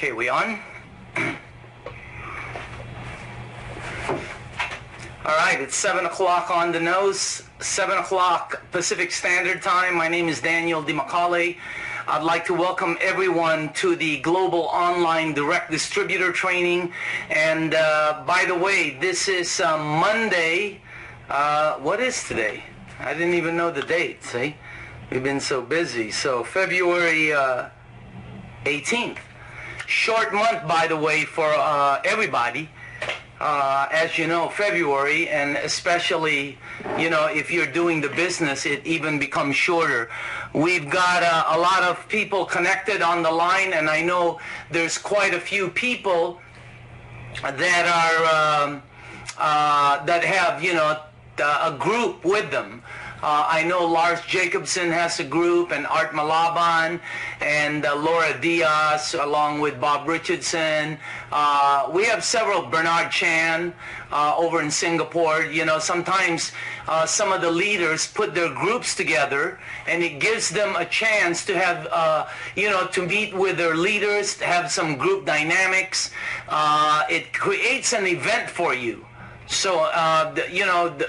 Okay, we on? All right, it's 7 o'clock on the nose, 7 o'clock Pacific Standard Time. My name is Daniel DiMacaulay. I'd like to welcome everyone to the Global Online Direct Distributor Training. And by the way, this is Monday. What is today? I didn't even know the date, see? We've been so busy. So February 18th. Short month, by the way, for everybody. As you know, February, and especially, if you're doing the business, it even becomes shorter. We've got a lot of people connected on the line, and I know there's quite a few people that are that have, a group with them. I know Lars Jacobson has a group, and Art Malaban, and Laura Diaz, along with Bob Richardson. We have several, Bernard Chan over in Singapore. Sometimes some of the leaders put their groups together, and it gives them a chance to have, to meet with their leaders, to have some group dynamics. It creates an event for you. So,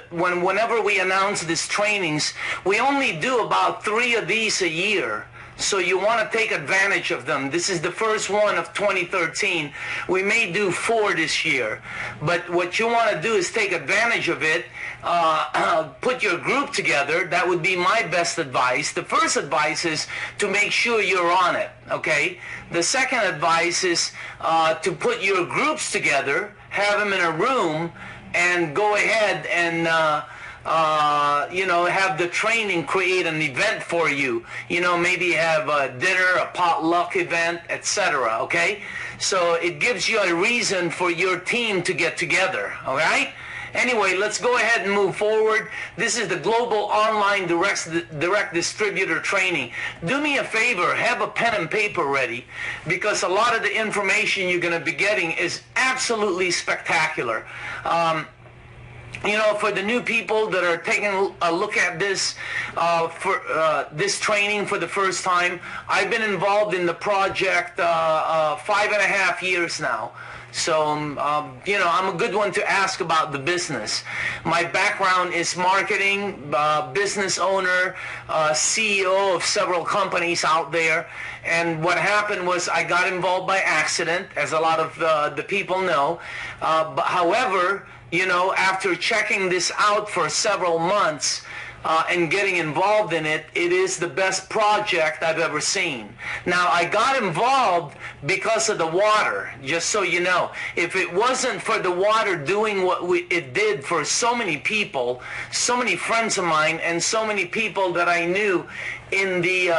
whenever we announce these trainings, we only do about 3 of these a year. So you want to take advantage of them. This is the first one of 2013. We may do 4 this year. But what you want to do is take advantage of it, put your group together. That would be my best advice. The first advice is to make sure you're on it, okay? The second advice is to put your groups together, have them in a room, and go ahead and have the training create an event for you. Maybe have a dinner, a potluck event, etc. Okay, so it gives you a reason for your team to get together. All right. Anyway, let's go ahead and move forward. This is the Global Online Direct Distributor Training. Do me a favor, have a pen and paper ready, because a lot of the information you're going to be getting is absolutely spectacular. For the new people that are taking a look at this, this training for the first time, I've been involved in the project 5.5 years now. So, I'm a good one to ask about the business. My background is marketing, business owner, CEO of several companies out there. And what happened was I got involved by accident, as a lot of the people know. However, after checking this out for several months, and getting involved in it, it is the best project I've ever seen. Now, I got involved because of the water, just so you know. If it wasn't for the water doing what it did for so many people, so many friends of mine, and so many people that I knew in the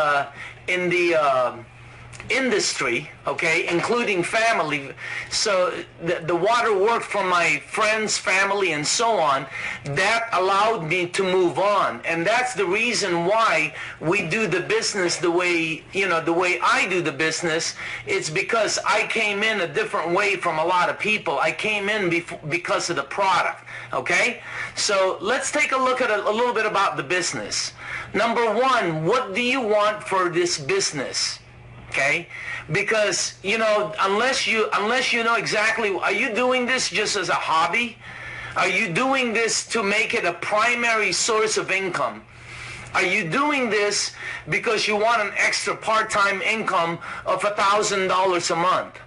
industry, okay, including family. So the water worked for my friends, family, and so on. That allowed me to move on, and that's the reason why we do the business the way I do the business. It's because I came in a different way from a lot of people. I came in because of the product. Okay, so let's take a look at a little bit about the business. Number one, what do you want for this business? Okay, because unless you know exactly, are you doing this just as a hobby? Are you doing this to make it a primary source of income? Are you doing this because you want an extra part-time income of $1,000 a month?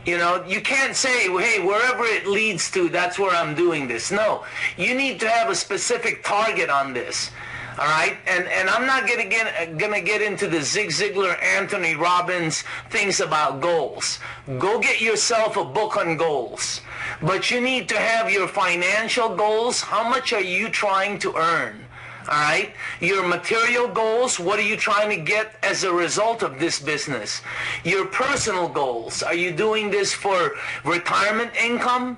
You can't say, hey, wherever it leads to, that's where I'm doing this. No, you need to have a specific target on this. All right, and I'm not gonna get into the Zig Ziglar, Anthony Robbins things about goals. Go get yourself a book on goals. But you need to have your financial goals. How much are you trying to earn? All right, your material goals, what are you trying to get as a result of this business? Your personal goals, are you doing this for retirement income,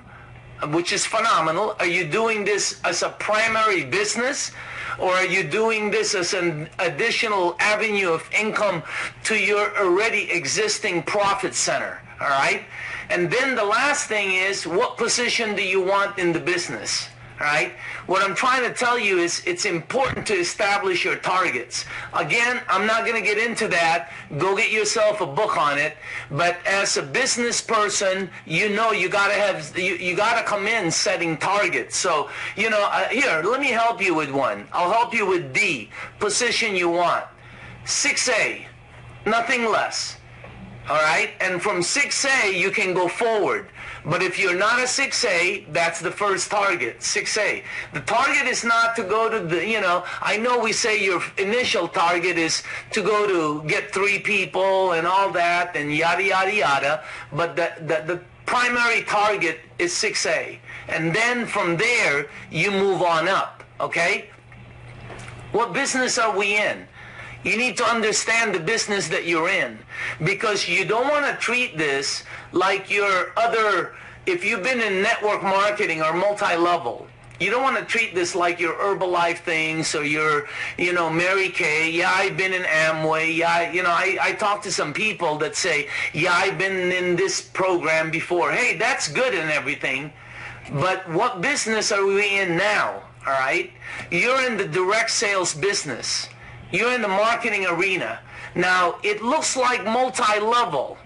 which is phenomenal? Are you doing this as a primary business? Or are you doing this as an additional avenue of income to your already existing profit center? All right? And then the last thing is, what position do you want in the business? All right? What I'm trying to tell you is it's important to establish your targets. Again, I'm not going to get into that. Go get yourself a book on it. But as a business person, you know you got to have, you got to come in setting targets. So, you know, here, let me help you with one. I'll help you with D, position you want. 6A, nothing less. All right? And from 6A, you can go forward. But if you're not a 6A, that's the first target, 6A. The target is not to go to the, you know, I know we say your initial target is to go to get 3 people and all that and yada, yada, yada. But the primary target is 6A. And then from there, you move on up, okay? What business are we in? You need to understand the business that you're in, because you don't want to treat this like your other, if you've been in network marketing or multi-level, you don't want to treat this like your Herbalife things or your, you know, Mary Kay. Yeah, I've been in Amway. Yeah, you know, I talk to some people that say, yeah, I've been in this program before. Hey, that's good and everything, but what business are we in now? All right? You're in the direct sales business. You're in the marketing arena. Now, it looks like multi-level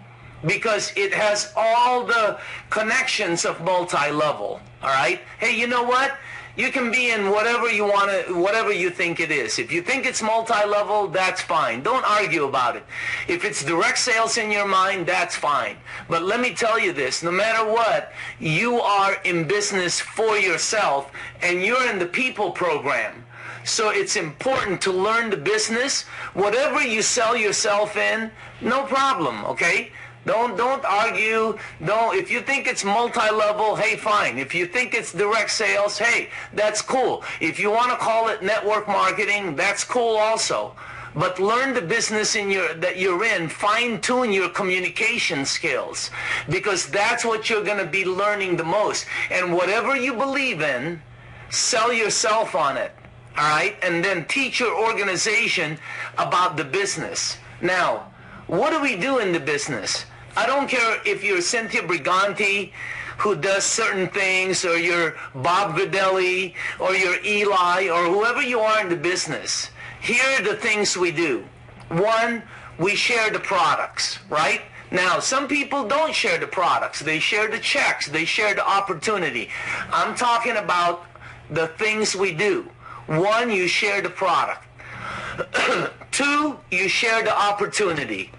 because it has all the connections of multi-level, all right? Hey, you know what? You can be in whatever you want to, whatever you think it is. If you think it's multi-level, that's fine. Don't argue about it. If it's direct sales in your mind, that's fine. But let me tell you this, no matter what, you are in business for yourself and you're in the people program. So it's important to learn the business. Whatever you sell yourself in, no problem, okay? Don't argue. If you think it's multi-level, hey, fine. If you think it's direct sales, hey, that's cool. If you want to call it network marketing, that's cool also. But learn the business that you're in. Fine-tune your communication skills, because that's what you're going to be learning the most. And whatever you believe in, sell yourself on it. All right, and then teach your organization about the business. Now, what do we do in the business? I don't care if you're Cynthia Briganti, who does certain things, or you're Bob Gridelli, or you're Eli, or whoever you are in the business. Here are the things we do. One, we share the products, right? Now, some people don't share the products. They share the checks. They share the opportunity. I'm talking about the things we do. One, you share the product. 2, you share the opportunity.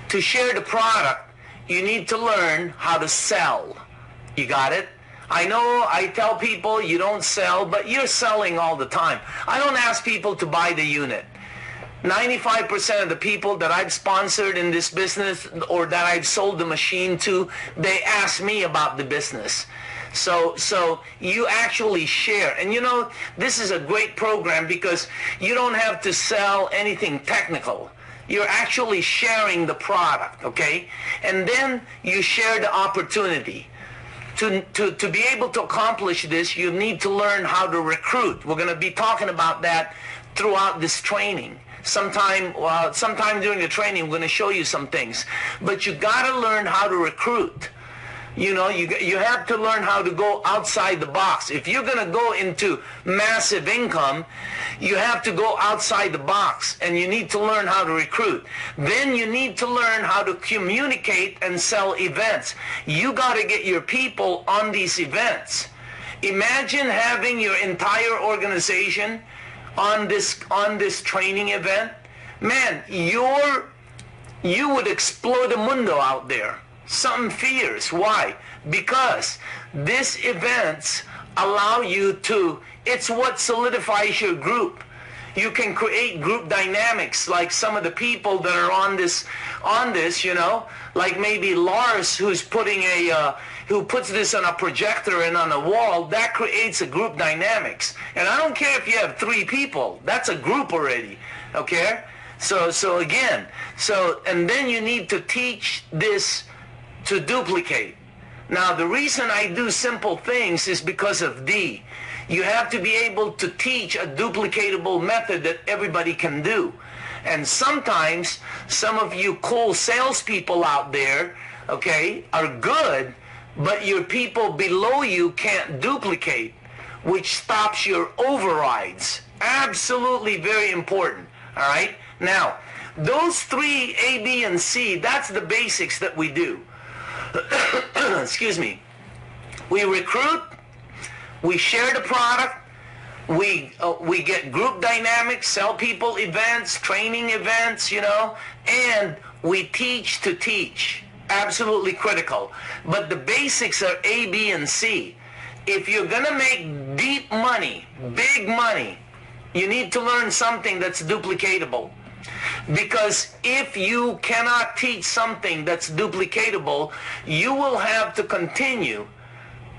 To share the product, you need to learn how to sell. You got it? I know I tell people you don't sell, but you're selling all the time. I don't ask people to buy the unit. 95% of the people that I've sponsored in this business or that I've sold the machine to, they ask me about the business. So you actually share. And you know, this is a great program because you don't have to sell anything technical. You're actually sharing the product, okay? And then you share the opportunity. To be able to accomplish this, you need to learn how to recruit. We're going to be talking about that throughout this training. Sometime during the training, I'm going to show you some things. But you got to learn how to recruit. You know, you have to learn how to go outside the box. If you're going to go into massive income, you have to go outside the box, and you need to learn how to recruit. Then you need to learn how to communicate and sell events. You got to get your people on these events. Imagine having your entire organization on this training event. Man, you would explode the mundo out there. Something fierce. Why? Because these events allow you to, it's what solidifies your group. You can create group dynamics, like some of the people that are on this, you know, like maybe Lars, who's putting who puts this on a projector and on a wall. That creates a group dynamics. And I don't care if you have 3 people. That's a group already. Okay? So again, and then you need to teach this to duplicate. Now, the reason I do simple things is because of D. You have to be able to teach a duplicatable method that everybody can do. And sometimes some of you cool salespeople out there, okay, are good, but your people below you can't duplicate, which stops your overrides. Absolutely very important. All right? Now, those three, A, B, and C, that's the basics that we do. Excuse me. We recruit, we share the product, we get group dynamics, sell people events, training events, you know, and we teach to teach. Absolutely critical. But the basics are A, B, and C. If you're going to make deep money, big money, you need to learn something that's duplicatable. Because if you cannot teach something that's duplicatable, you will have to continue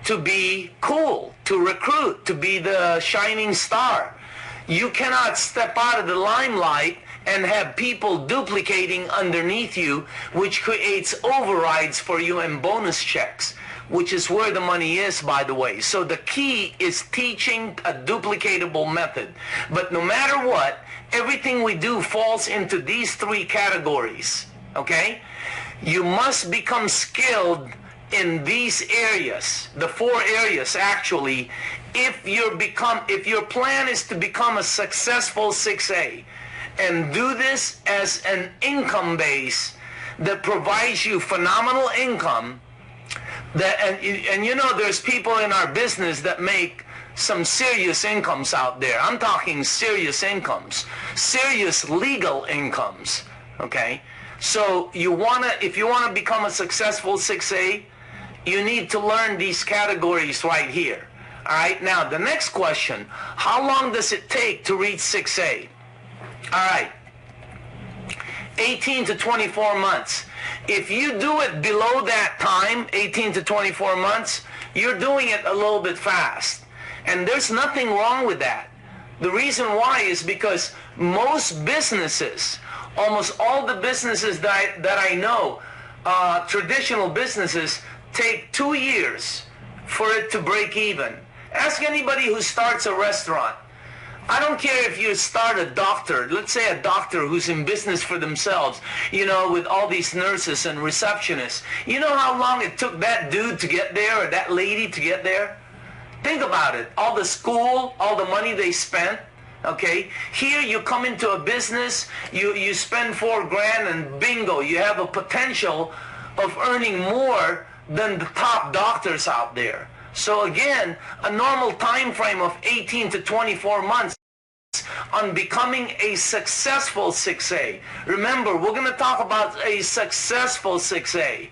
to be cool, to recruit, to be the shining star. You cannot step out of the limelight and have people duplicating underneath you, which creates overrides for you and bonus checks, which is where the money is, by the way. So the key is teaching a duplicatable method. But no matter what, everything we do falls into these three categories, okay? You must become skilled in these areas, the four areas actually, if your plan is to become a successful 6A and do this as an income base that provides you phenomenal income, and you know there's people in our business that make some serious incomes out there. I'm talking serious incomes, serious legal incomes, okay? So if you wanna become a successful 6A, you need to learn these categories right here. All right, now the next question, how long does it take to reach 6A? All right, 18 to 24 months. If you do it below that time, 18 to 24 months, you're doing it a little bit fast. And there's nothing wrong with that. The reason why is because most businesses, almost all the businesses that I know, traditional businesses, take 2 years for it to break even. Ask anybody who starts a restaurant. I don't care if you start a doctor, let's say a doctor who's in business for themselves, you know, with all these nurses and receptionists. You know how long it took that dude to get there or that lady to get there? Think about it. All the school, all the money they spent, okay? Here you come into a business, you spend $4,000 and bingo, you have a potential of earning more than the top doctors out there. So again, a normal time frame of 18 to 24 months on becoming a successful 6A. Remember, we're going to talk about a successful 6A.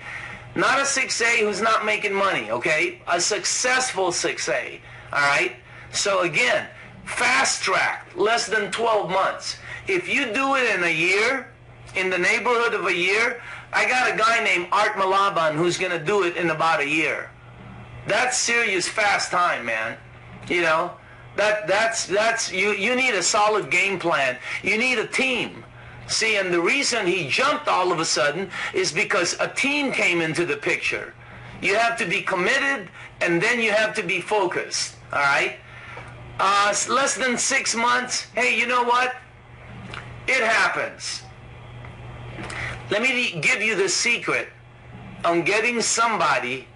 Not a 6A who's not making money, okay? A successful 6A, all right? So again, fast track, less than 12 months. If you do it in a year, in the neighborhood of a year, I got a guy named Art Malaban who's going to do it in about a year. That's serious fast time, man. You know, you need a solid game plan. You need a team. See, and the reason he jumped all of a sudden is because a team came into the picture. You have to be committed, and then you have to be focused, all right? Less than 6 months, hey, you know what? It happens. Let me give you the secret on getting somebody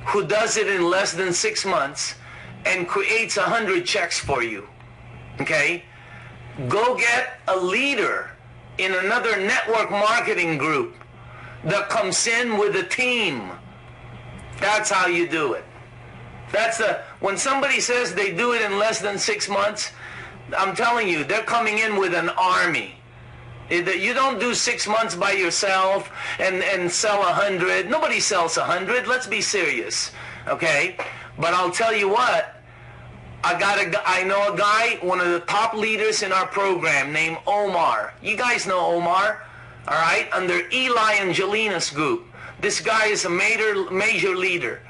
who does it in less than 6 months and creates 100 checks for you, okay? Go get a leader in another network marketing group that comes in with a team. That's how you do it. When somebody says they do it in less than 6 months, I'm telling you, they're coming in with an army. You don't do 6 months by yourself and sell 100. Nobody sells 100. Let's be serious, okay? But I'll tell you what, I know a guy, one of the top leaders in our program named Omar. You guys know Omar, all right? Under Eli and Jelina's group. This guy is a major leader.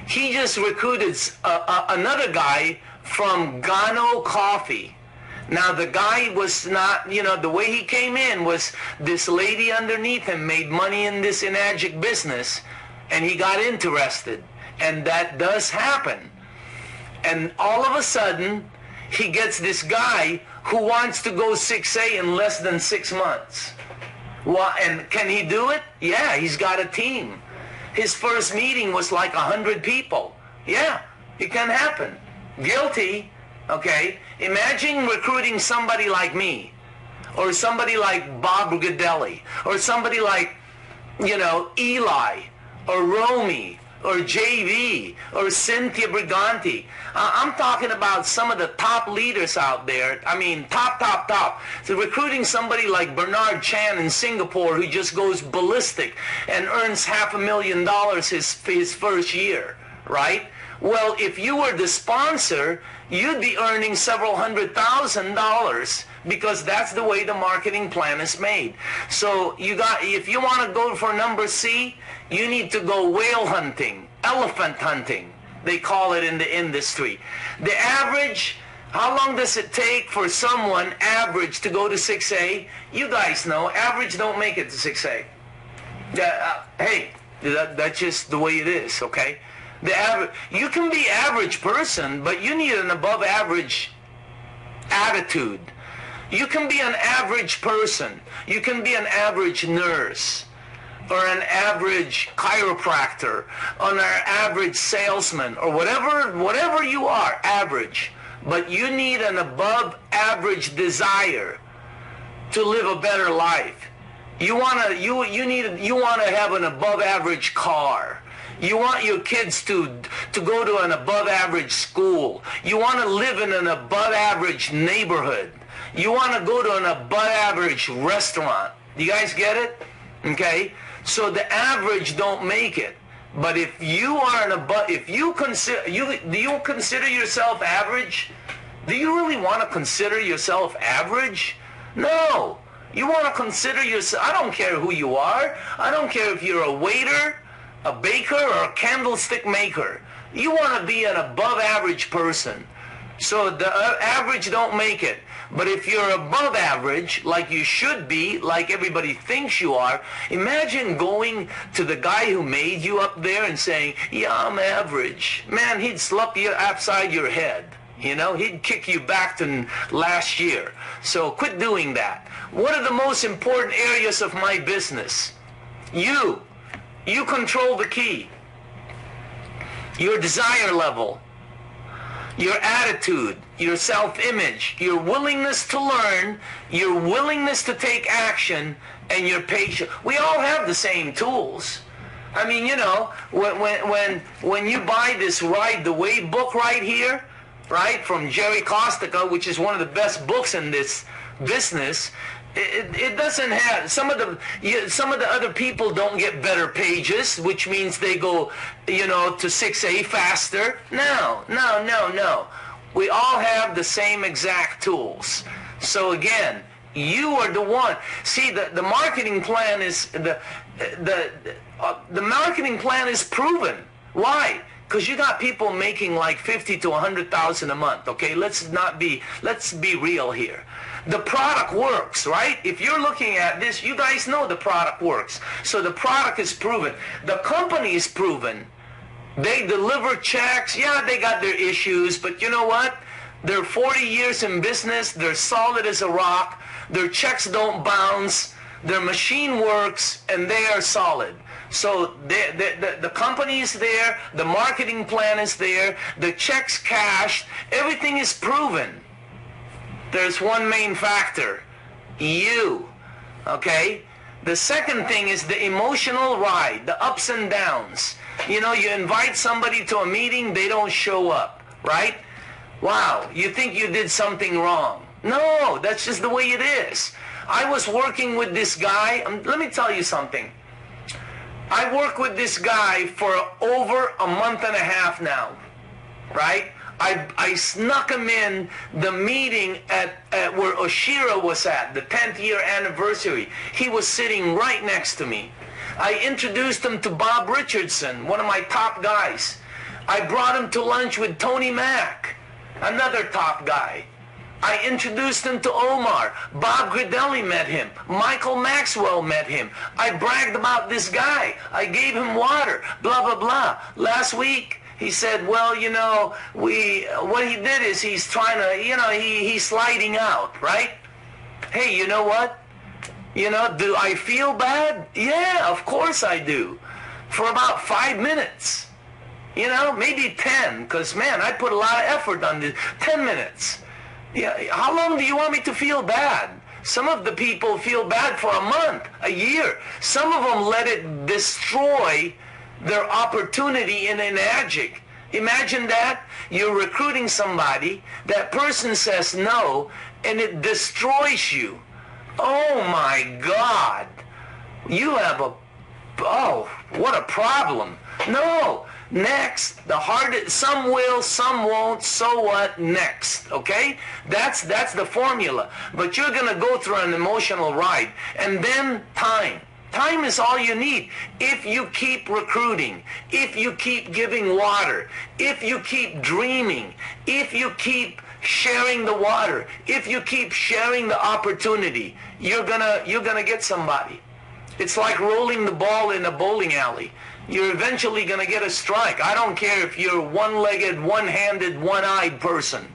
He just recruited another guy from Gano Coffee. Now the guy was not, you know, the way he came in was this lady underneath him made money in this Enagic business and he got interested. And that does happen. And all of a sudden, he gets this guy who wants to go 6A in less than 6 months. Well, and can he do it? Yeah, he's got a team. his first meeting was like 100 people. Yeah, it can happen. Guilty, okay? Imagine recruiting somebody like me, or somebody like Bob Brigadelli, or somebody like, you know, Eli, or Romy, or JV, or Cynthia Briganti. I'm talking about some of the top leaders out there. I mean, top. So recruiting somebody like Bernard Chan in Singapore, who just goes ballistic and earns $500,000 his first year, right? Well, if you were the sponsor, you'd be earning several $100,000, because that's the way the marketing plan is made. So if you want to go for number C, you need to go whale hunting, elephant hunting, they call it in the industry. The average, how long does it take for someone average to go to 6A? You guys know, average don't make it to 6A. Hey, that's just the way it is, okay? The average, you can be average person, but you need an above average attitude. You can be an average person. You can be an average nurse, or an average chiropractor, or an average salesman, or whatever you are, average. But you need an above average desire to live a better life. You want to have an above average car. You want your kids to go to an above average school. You want to live in an above average neighborhood. You want to go to an above average restaurant. Do you guys get it? Okay? So the average don't make it. But if you are an above, do you consider yourself average? Do you really want to consider yourself average? No. You want to consider yourself, I don't care who you are. I don't care if you're a waiter, a baker, or a candlestick maker. You want to be an above average person. So the average don't make it. But if you're above average, like you should be, like everybody thinks you are, imagine going to the guy who made you up there and saying, yeah, I'm average. Man, he'd slap you upside your head. You know, he'd kick you back to last year. So quit doing that. What are the most important areas of my business? You control the key. Your desire level, your attitude, your self-image, your willingness to learn, your willingness to take action, and your patience. We all have the same tools. I mean, you know, when you buy this Ride the Wave book right here, right, from Jerry Costico, which is one of the best books in this business, it doesn't have, some of the other people don't get better pages, which means they go, you know, to 6A faster. No. We all have the same exact tools. So again, you are the one. See, the marketing plan is the marketing plan is proven. Why? Because you got people making like 50 to 100,000 a month. Okay, let's be real here. The product works, right? If you're looking at this, you guys know the product works. So the product is proven. The company is proven. They deliver checks. Yeah, they got their issues, but you know what? They're 40 years in business. They're solid as a rock. Their checks don't bounce. Their machine works, and they are solid. So the company is there. The marketing plan is there. The checks cashed. Everything is proven. There's one main factor. You. Okay? The second thing is the emotional ride, the ups and downs. You know, you invite somebody to a meeting, they don't show up, right? Wow, you think you did something wrong. No, that's just the way it is. I was working with this guy. Let me tell you something. I work with this guy for over a month and a half now, right? I snuck him in the meeting at where Oshira was at, the 10th year anniversary. He was sitting right next to me. I introduced him to Bob Richardson, one of my top guys. I brought him to lunch with Tony Mack, another top guy. I introduced him to Omar. Bob Gridelli met him. Michael Maxwell met him. I bragged about this guy. I gave him water, blah, blah, blah. Last week, he said, well, you know, what he did is he's trying to, you know, he's sliding out, right? Hey, you know what? You know, do I feel bad? Yeah, of course I do. for about 5 minutes. You know, maybe 10, because, man, I put a lot of effort on this. 10 minutes. Yeah, how long do you want me to feel bad? Some of the people feel bad for a month, a year. Some of them let it destroy their opportunity in an magic. Imagine that. You're recruiting somebody, that person says no, and it destroys you. Oh my God. You have a, oh, what a problem. No. Next, the hardest, some will, some won't, so what, next, okay? That's the formula. But you're going to go through an emotional ride. And then time. Time is all you need. If you keep recruiting, if you keep giving water, if you keep dreaming, if you keep sharing the water, if you keep sharing the opportunity, you're gonna get somebody. It's like rolling the ball in a bowling alley. You're eventually going to get a strike. I don't care if you're one-legged, one-handed, one-eyed person.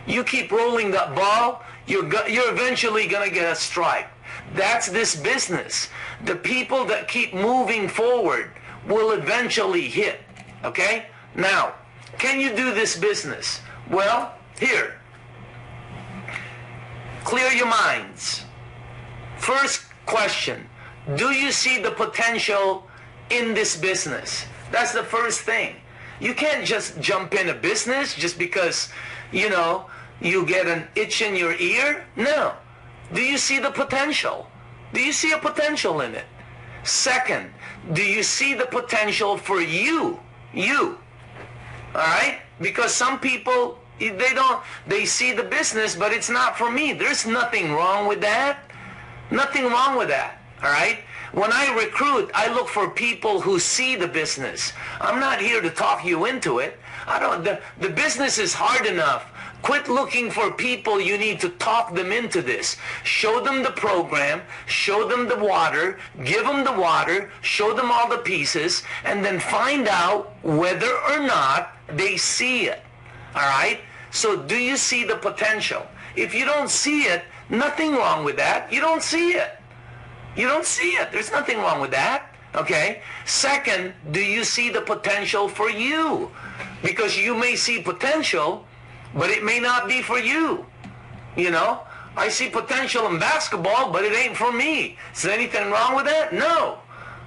You keep rolling that ball, you're eventually going to get a strike. That's this business. The people that keep moving forward will eventually hit. Okay? Now, can you do this business? Well, here. Clear your minds. First question. Do you see the potential in this business? That's the first thing. You can't just jump in a business just because, you know, you get an itch in your ear. No. Do you see the potential? Do you see a potential in it? Second, do you see the potential for you? You. All right? Because some people, they see the business, but it's not for me. There's nothing wrong with that. Nothing wrong with that. All right? When I recruit, I look for people who see the business. I'm not here to talk you into it. The business is hard enough. Quit looking for people you need to talk them into this. Show them the program, show them the water, give them the water, show them all the pieces, and then find out whether or not they see it. All right? So do you see the potential? If you don't see it, nothing wrong with that. You don't see it. You don't see it. There's nothing wrong with that. Okay? Second, do you see the potential for you? Because you may see potential, but it may not be for you. You know? I see potential in basketball, but it ain't for me. Is there anything wrong with that? No.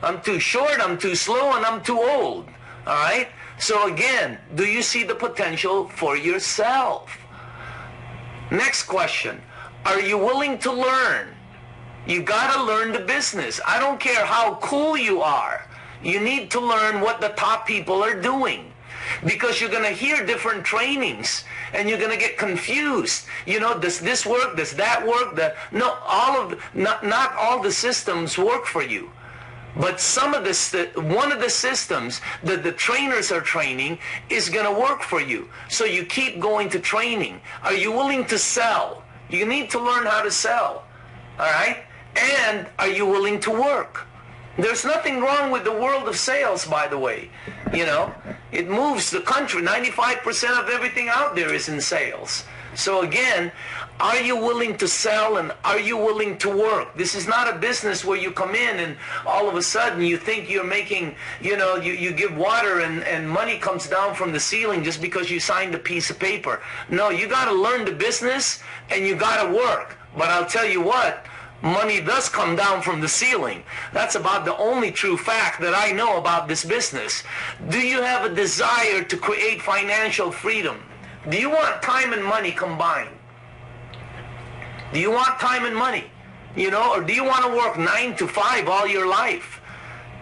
I'm too short, I'm too slow, and I'm too old. All right? So again, do you see the potential for yourself? Next question. Are you willing to learn? You got to learn the business. I don't care how cool you are. You need to learn what the top people are doing. Because you're going to hear different trainings and you're going to get confused. You know, does this work? Does that work? Not all the systems work for you. But one of the systems that the trainers are training is going to work for you. So you keep going to training. Are you willing to sell? You need to learn how to sell. All right? And are you willing to work? There's nothing wrong with the world of sales, by the way. You know, it moves the country. 95% of everything out there is in sales. So again, are you willing to sell and are you willing to work? This is not a business where you come in and all of a sudden you think you're making, you know, you give water and money comes down from the ceiling just because you signed a piece of paper. No, you got to learn the business and you got to work. But I'll tell you what, money does come down from the ceiling. That's about the only true fact that I know about this business. Do you have a desire to create financial freedom? Do you want time and money combined? Do you want time and money? You know, or do you want to work 9 to 5 all your life?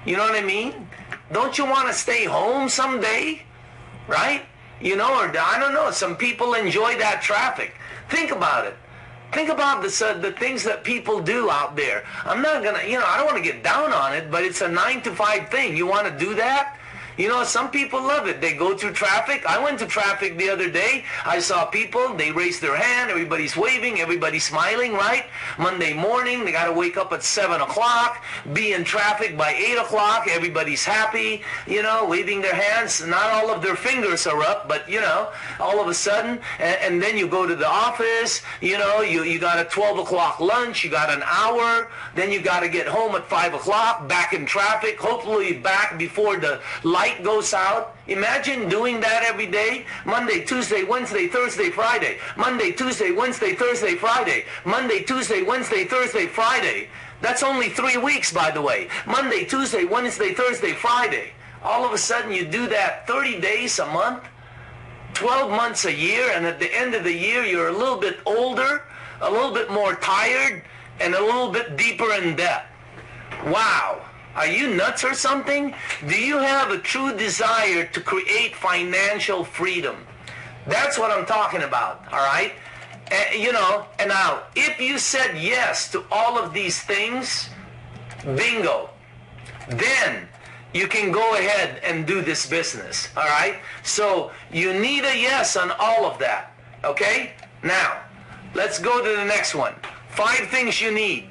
You know what I mean? Don't you want to stay home someday? Right? You know, or I don't know, some people enjoy that traffic. Think about it. Think about the things that people do out there. I'm not going to, you know, I don't want to get down on it, but it's a 9 to 5 thing. You want to do that? You know, some people love it. They go through traffic. I went to traffic the other day. I saw people, they raised their hand, everybody's waving, everybody's smiling, right? Monday morning, they got to wake up at 7 o'clock, be in traffic by 8 o'clock, everybody's happy, you know, waving their hands. Not all of their fingers are up, but, you know, all of a sudden, and then you go to the office, you know, you got a 12 o'clock lunch, you got an hour, then you got to get home at 5 o'clock, back in traffic, hopefully back before the light goes out. Imagine doing that every day. Monday, Tuesday, Wednesday, Thursday, Friday. Monday, Tuesday, Wednesday, Thursday, Friday. Monday, Tuesday, Wednesday, Thursday, Friday. That's only 3 weeks, by the way. Monday, Tuesday, Wednesday, Thursday, Friday. All of a sudden you do that 30 days a month, 12 months a year, and at the end of the year you're a little bit older, a little bit more tired, and a little bit deeper in debt. Wow. Are you nuts or something? Do you have a true desire to create financial freedom? That's what I'm talking about, all right? You know, and now, if you said yes to all of these things, bingo, then you can go ahead and do this business, all right? So you need a yes on all of that, okay? Now, let's go to the next one. 5 things you need.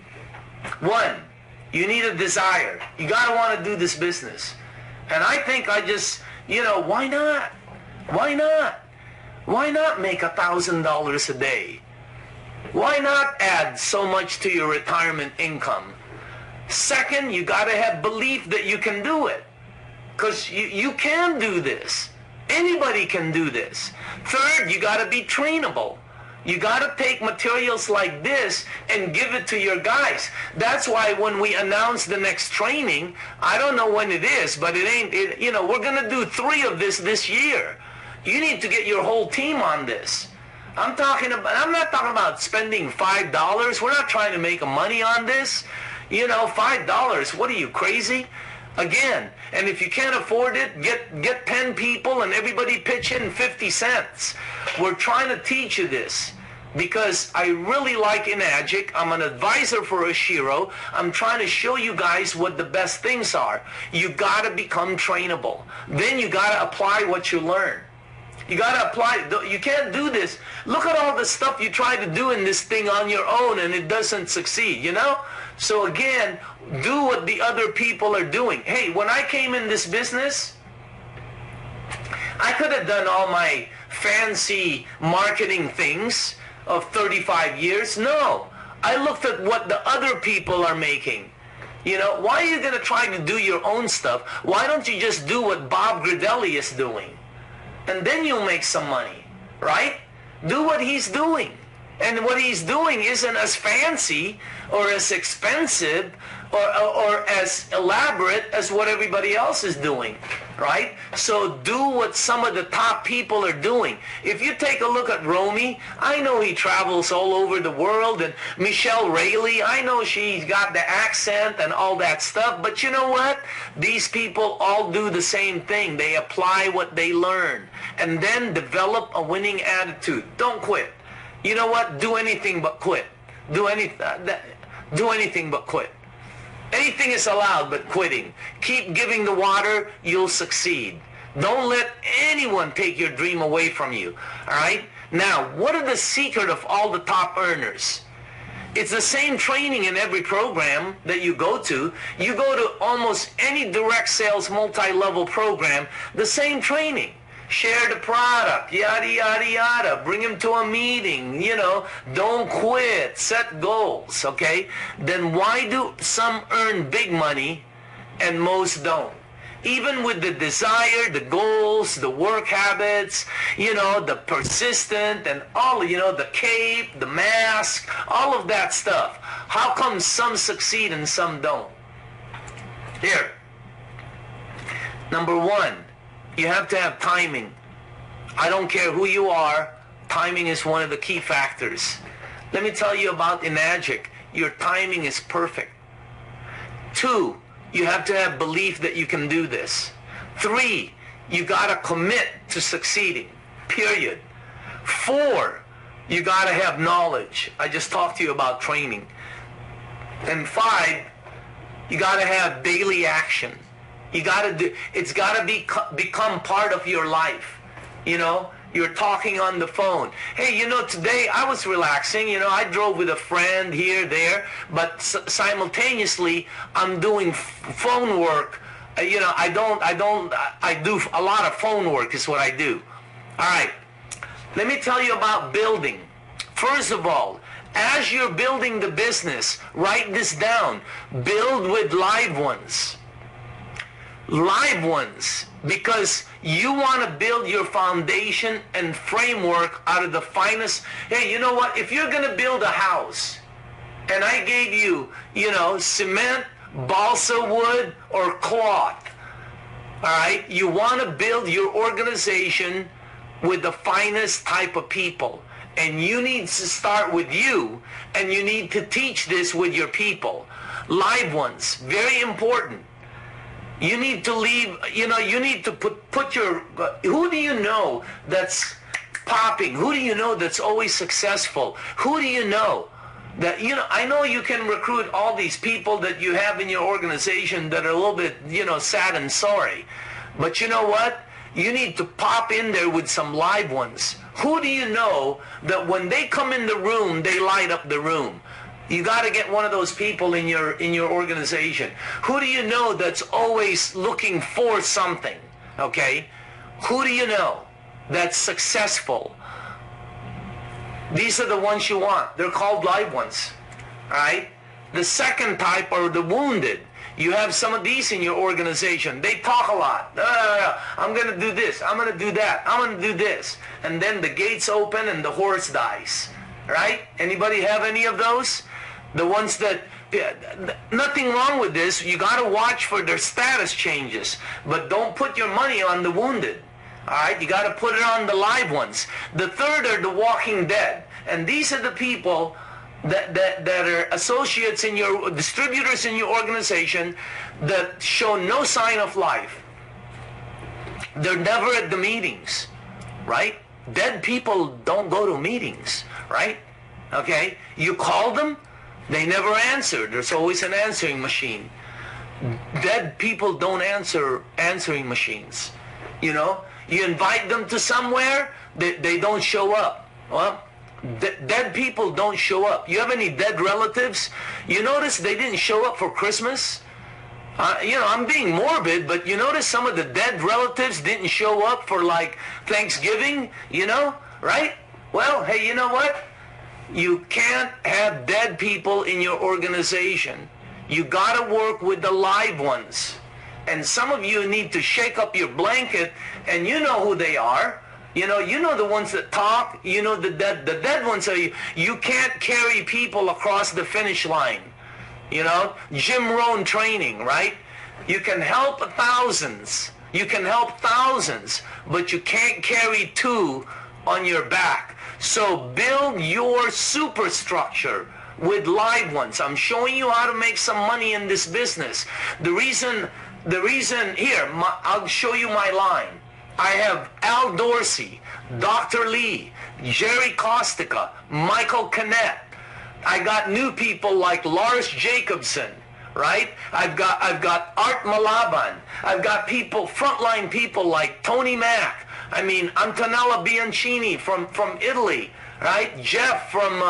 1, you need a desire. You got to want to do this business. And I think I just, you know, why not? Why not? Why not make $1,000 a day? Why not add so much to your retirement income? Second, you got to have belief that you can do it. Because you can do this. Anybody can do this. Third, you got to be trainable. You got to take materials like this and give it to your guys. That's why when we announce the next training, I don't know when it is, but you know, we're going to do 3 of this year. You need to get your whole team on this. I'm not talking about spending $5. We're not trying to make money on this. You know, $5, what are you, crazy? Again, and if you can't afford it, get 10 people and everybody pitch in 50 cents. We're trying to teach you this because I really like Enagic. I'm an advisor for Oshiro. I'm trying to show you guys what the best things are. You got to become trainable. Then you got to apply what you learn. You got to apply. You can't do this. Look at all the stuff you try to do in this thing on your own and it doesn't succeed, you know? So again, do what the other people are doing. Hey, when I came in this business, I could have done all my fancy marketing things of 35 years. No, I looked at what the other people are making. You know, why are you going to try to do your own stuff? Why don't you just do what Bob Gridelli is doing? And then you'll make some money, right? Do what he's doing. And what he's doing isn't as fancy or as expensive or as elaborate as what everybody else is doing, right? So do what some of the top people are doing. If you take a look at Romy, I know he travels all over the world, and Michelle Rayleigh, I know she's got the accent and all that stuff, but you know what? These people all do the same thing. They apply what they learn and then develop a winning attitude. Don't quit. You know what? Do anything but quit. Do anything but quit. Anything is allowed but quitting. Keep giving the water, you'll succeed. Don't let anyone take your dream away from you. All right? Now, what are the secret of all the top earners? It's the same training in every program that you go to. You go to almost any direct sales multi-level program, the same training. Share the product, yada, yada, yada. Bring him to a meeting, you know. Don't quit. Set goals, okay? Then why do some earn big money and most don't? Even with the desire, the goals, the work habits, you know, the persistent and all, you know, the cape, the mask, all of that stuff. How come some succeed and some don't? Here. Number 1. You have to have timing. I don't care who you are, timing is one of the key factors. Let me tell you about Enagic. Your timing is perfect. 2, you have to have belief that you can do this. 3, you got to commit to succeeding, period. 4, you got to have knowledge. I just talked to you about training. And 5, you got to have daily action. You gotta do, it's gotta become part of your life. You know, you're talking on the phone. Hey, you know, today I was relaxing. You know, I drove with a friend here, there, but simultaneously I'm doing phone work. You know, I do a lot of phone work is what I do. All right, let me tell you about building. First of all, as you're building the business, write this down. Build with live ones. Live ones, because you want to build your foundation and framework out of the finest. Hey, you know what? If you're going to build a house, and I gave you, you know, cement, balsa wood, or cloth, all right, you want to build your organization with the finest type of people. And you need to start with you, and you need to teach this with your people. Live ones, very important. You need to leave, you know, you need to put your, who do you know that's popping? Who do you know that's always successful? Who do you know that, you know, I know you can recruit all these people that you have in your organization that are a little bit, you know, sad and sorry. But you know what? You need to pop in there with some live ones. Who do you know that when they come in the room, they light up the room? You got to get one of those people in your organization. Who do you know that's always looking for something? Okay? Who do you know that's successful? These are the ones you want. They're called live ones. All right? The second type are the wounded. You have some of these in your organization. They talk a lot. I'm going to do this. I'm going to do that. I'm going to do this. And then the gates open and the horse dies. Right? Anybody have any of those? The ones that, nothing wrong with this. You got to watch for their status changes. But don't put your money on the wounded. All right? You got to put it on the live ones. The third are the walking dead. And these are the people that are associates in your, distributors in your organization that show no sign of life. They're never at the meetings, right? Dead people don't go to meetings, right? Okay? You call them, they never answer. There's always an answering machine. Dead people don't answer answering machines. You know? You invite them to somewhere, they don't show up. Well, dead people don't show up. You have any dead relatives? You notice they didn't show up for Christmas? You know, I'm being morbid, but you notice some of the dead relatives didn't show up for like Thanksgiving, you know, right? Well, hey, you know what? You can't have dead people in your organization. You got to work with the live ones. And some of you need to shake up your blanket, and you know who they are. You know the ones that talk. You know the dead ones are you can't carry people across the finish line. You know, Jim Rohn training, right? You can help thousands. You can help thousands, but you can't carry two on your back. So build your superstructure with live ones. I'm showing you how to make some money in this business. The reason here, I'll show you my line. I have Al Dorsey, Dr. Lee, Jerry Kostica, Michael Canet. I got new people like Lars Jacobson, right? I've got Art Malaban. I've got people, frontline people like Tony Mack. I mean, Antonella Bianchini from Italy, right? Jeff from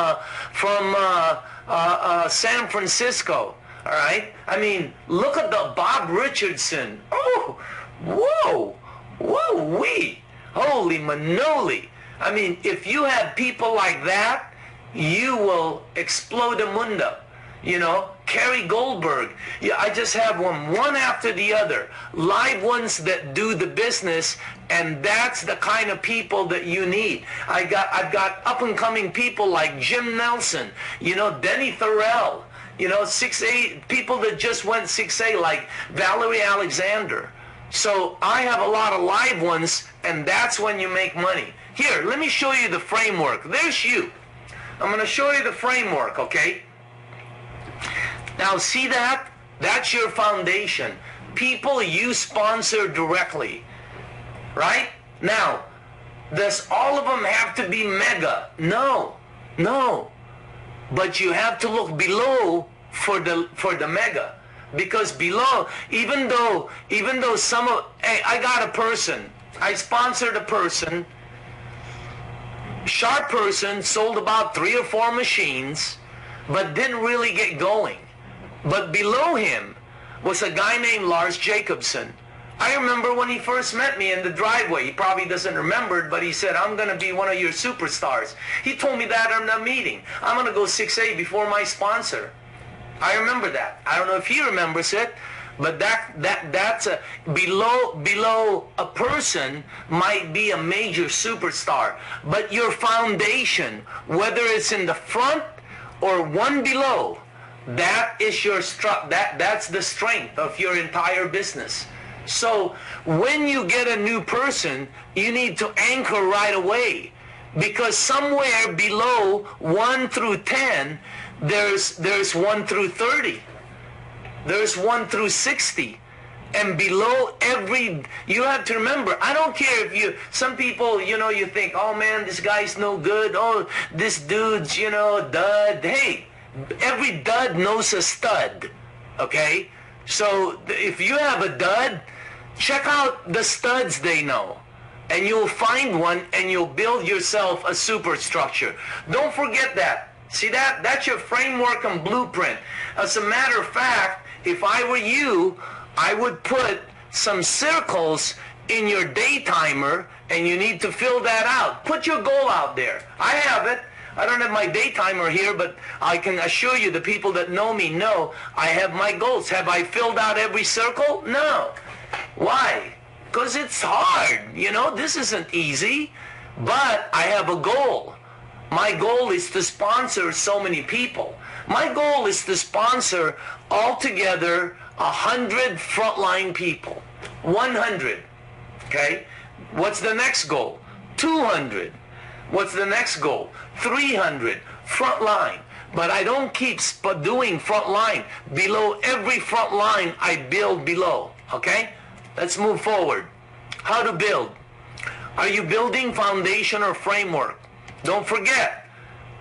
San Francisco, all right? I mean, look at the Bob Richardson. Oh, whoa. Whoa-wee! Holy manoli! I mean, if you have people like that, you will explode the mundo. You know, Kerry Goldberg. Yeah, I just have one after the other. Live ones that do the business, and that's the kind of people that you need. I've got up-and-coming people like Jim Nelson, you know, Denny Thorell, you know, 6'8", people that just went 6'8", like Valerie Alexander. So I have a lot of live ones, and that's when you make money. Here, let me show you the framework. There's you. I'm going to show you the framework, okay? Now, see that? That's your foundation. People you sponsor directly, right? Now, does all of them have to be mega? No. But you have to look below for the mega. Because below, even though some of, hey, I got a person, I sponsored a person, sharp person, sold about 3 or 4 machines, but didn't really get going. But below him was a guy named Lars Jacobson. I remember when he first met me in the driveway. He probably doesn't remember it, but he said, I'm going to be one of your superstars. He told me that in a meeting. I'm going to go 6A before my sponsor. I remember that. I don't know if he remembers it, but that's a below a person might be a major superstar. But your foundation, whether it's in the front or one below, that is your that's the strength of your entire business. So when you get a new person, you need to anchor right away, because somewhere below 1 through 10, there's 1 through 30. There's 1 through 60. And below every, you have to remember, I don't care if you, some people, you think, oh man, this guy's no good. Oh, this dude's, dud. Hey, every dud knows a stud. Okay? So if you have a dud, check out the studs they know, and you'll find one, and you'll build yourself a superstructure. Don't forget that. See that? That's your framework and blueprint. As a matter of fact, if I were you, I would put some circles in your day timer, and you need to fill that out. Put your goal out there. I have it. I don't have my day timer here, but I can assure you, the people that know me know I have my goals. Have I filled out every circle? No. Why? Because it's hard. This isn't easy, but I have a goal. My goal is to sponsor so many people. My goal is to sponsor altogether 100 frontline people. 100. Okay? What's the next goal? 200. What's the next goal? 300. Frontline. But I don't keep doing frontline. Below every frontline, I build below. Okay? Let's move forward. How to build. Are you building foundation or framework? Don't forget.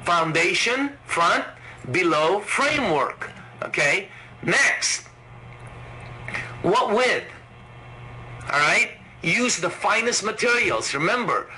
Foundation, front, below, framework. Okay? Next. What width? Alright? Use the finest materials. Remember,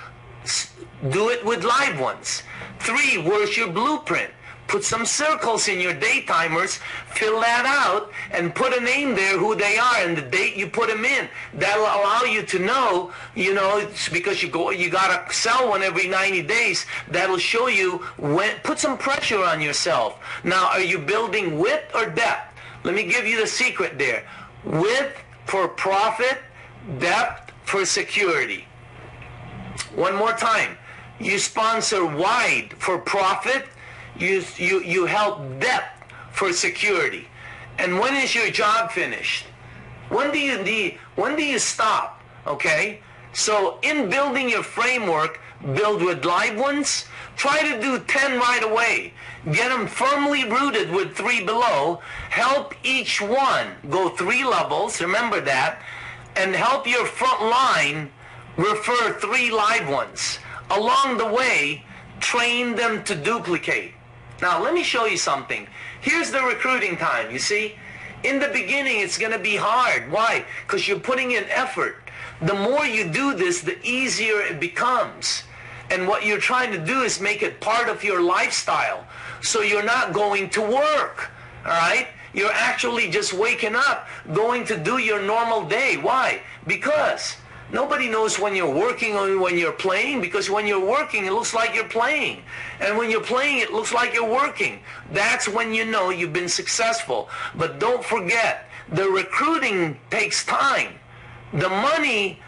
do it with live ones. 3, where's your blueprint? Put some circles in your day timers, fill that out, and put a name there, who they are, and the date you put them in. That'll allow you to know, it's because you gotta sell one every 90 days. That'll show you when. Put some pressure on yourself. Now, are you building width or depth? Let me give you the secret there. Width for profit, depth for security. One more time. You sponsor wide for profit. You help depth for security. And when is your job finished? When do you stop? Okay? So in building your framework, build with live ones. Try to do 10 right away. Get them firmly rooted with 3 below. Help each one go 3 levels. Remember that. And help your front line refer 3 live ones. Along the way, train them to duplicate. Now, let me show you something. Here's the recruiting time, you see? In the beginning, it's going to be hard. Why? Because you're putting in effort. The more you do this, the easier it becomes. And what you're trying to do is make it part of your lifestyle. So you're not going to work, all right? You're actually just waking up, going to do your normal day. Why? Because nobody knows when you're working or when you're playing, because when you're working, it looks like you're playing. And when you're playing, it looks like you're working. That's when you know you've been successful. But don't forget, the recruiting takes time. The money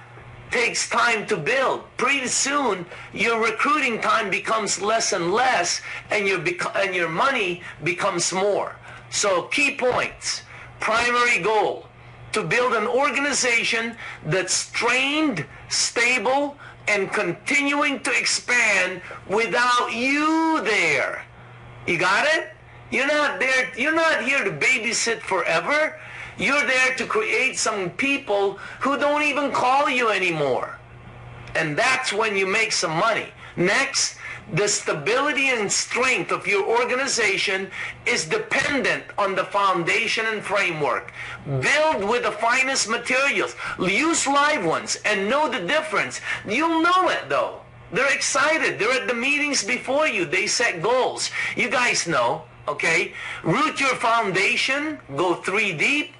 takes time to build. Pretty soon, your recruiting time becomes less and less, and your money becomes more. So key points. Primary goal: to build an organization that's trained, stable, and continuing to expand without you there. You got it? You're not there. You're not here to babysit forever. You're there to create some people who don't even call you anymore. And that's when you make some money. Next, The stability and strength of your organization is dependent on the foundation and framework. Build with the finest materials. Use live ones and know the difference. You'll know it though. They're excited. They're at the meetings before you. They set goals. You guys know, okay? Root your foundation. Go 3 deep.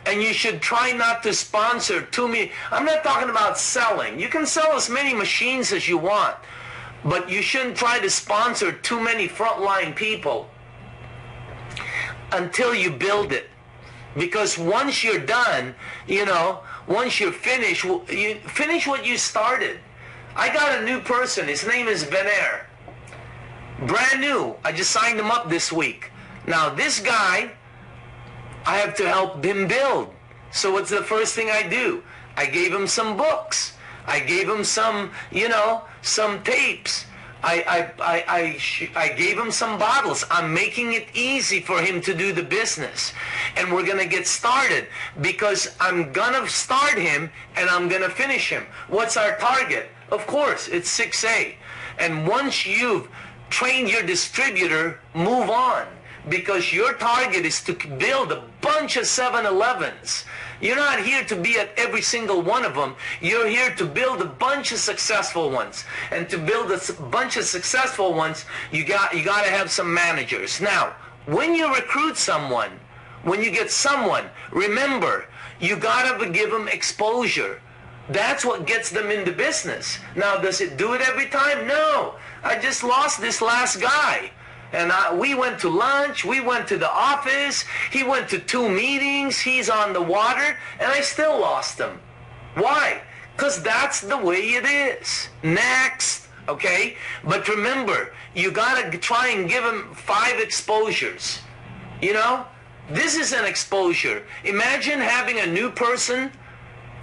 And you should try not to sponsor too many. I'm not talking about selling. You can sell as many machines as you want. But you shouldn't try to sponsor too many frontline people until you build it. Because once you're done, you know, once you're finished, you finish what you started. I got a new person. His name is Vener. Brand new. I just signed him up this week. Now this guy, I have to help him build. So what's the first thing I do? I gave him some books. I gave him some, you know, some tapes. I gave him some bottles. I'm making it easy for him to do the business. And we're going to get started because I'm going to start him and I'm going to finish him. What's our target? Of course, it's 6A. And once you've trained your distributor, move on. Because your target is to build a bunch of 7-Elevens. You're not here to be at every single one of them. You're here to build a bunch of successful ones. And to build a bunch of successful ones, you got to have some managers. Now, when you recruit someone, when you get someone, remember, you got to give them exposure. That's what gets them into business. Now, does it do it every time? No. I just lost this last guy. And we went to lunch, we went to the office, he went to 2 meetings, he's on the water, and I still lost him. Why? Because that's the way it is. Next, okay? But remember, you got to try and give him 5 exposures. You know? This is an exposure. Imagine having a new person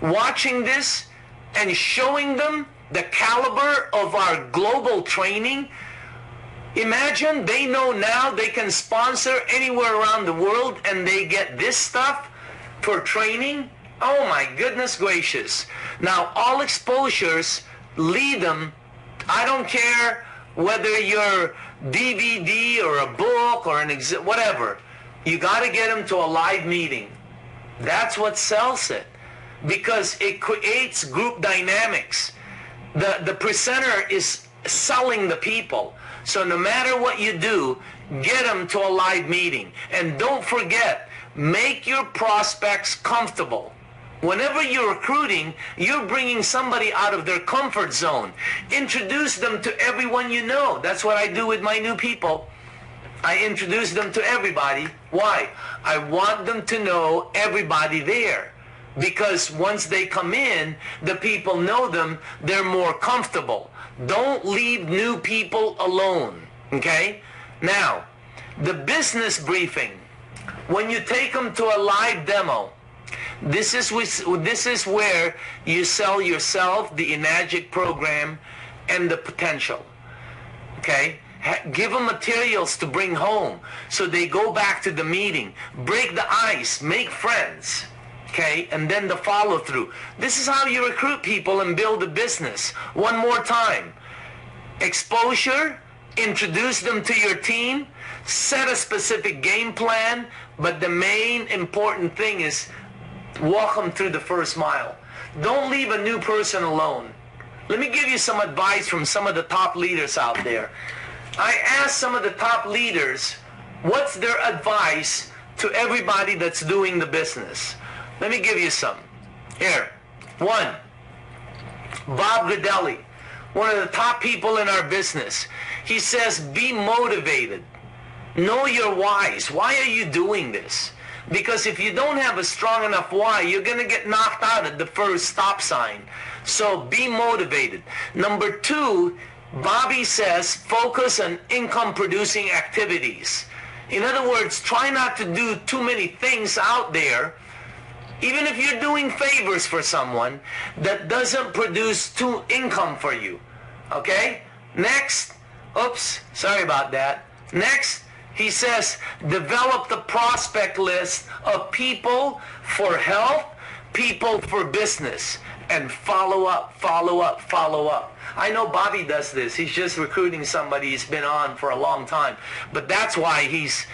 watching this and showing them the caliber of our global training. Imagine they know now they can sponsor anywhere around the world and they get this stuff for training. Oh my goodness gracious. Now all exposures lead them, I don't care whether you're DVD or a book or an whatever, you got to get them to a live meeting. That's what sells it because it creates group dynamics. The presenter is selling the people. So no matter what you do, get them to a live meeting. And don't forget, make your prospects comfortable. Whenever you're recruiting, you're bringing somebody out of their comfort zone. Introduce them to everyone you know. That's what I do with my new people. I introduce them to everybody. Why? I want them to know everybody there. Because once they come in, the people know them, they're more comfortable. Don't leave new people alone, okay? Now, the business briefing, when you take them to a live demo, this is where you sell yourself, the Enagic program, and the potential, okay? Give them materials to bring home so they go back to the meeting, break the ice, make friends. Okay, and then the follow-through. This is how you recruit people and build a business. One more time. Exposure, introduce them to your team, set a specific game plan, but the main important thing is walk them through the first mile. Don't leave a new person alone. Let me give you some advice from some of the top leaders out there. I asked some of the top leaders, what's their advice to everybody that's doing the business? Let me give you some. Here. 1, Bob Godelli, one of the top people in our business. He says, be motivated. Know your whys. Why are you doing this? Because if you don't have a strong enough why, you're going to get knocked out at the first stop sign. So be motivated. Number 2, Bobby says, focus on income-producing activities. In other words, try not to do too many things out there, even if you're doing favors for someone, that doesn't produce income for you. Okay? Next. Oops, sorry about that. Next, he says, develop the prospect list of people for health, people for business. and follow up, follow up, follow up. I know Bobby does this. He's just recruiting somebody he's been on for a long time. But that's why he's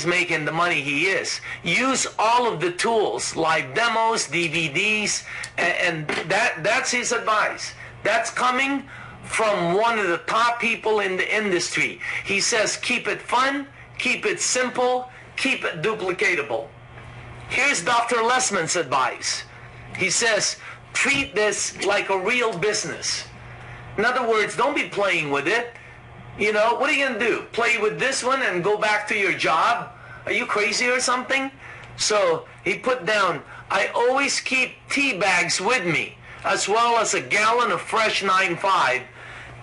making the money he is. Use all of the tools, live demos, DVDs, and that's his advice. That's coming from one of the top people in the industry. He says, keep it fun, keep it simple, keep it duplicatable. Here's Dr. Lessman's advice. He says, treat this like a real business. In other words, don't be playing with it. You know, what are you going to do? Play with this one and go back to your job? Are you crazy or something? So he put down, I always keep tea bags with me, as well as a gallon of fresh 9.5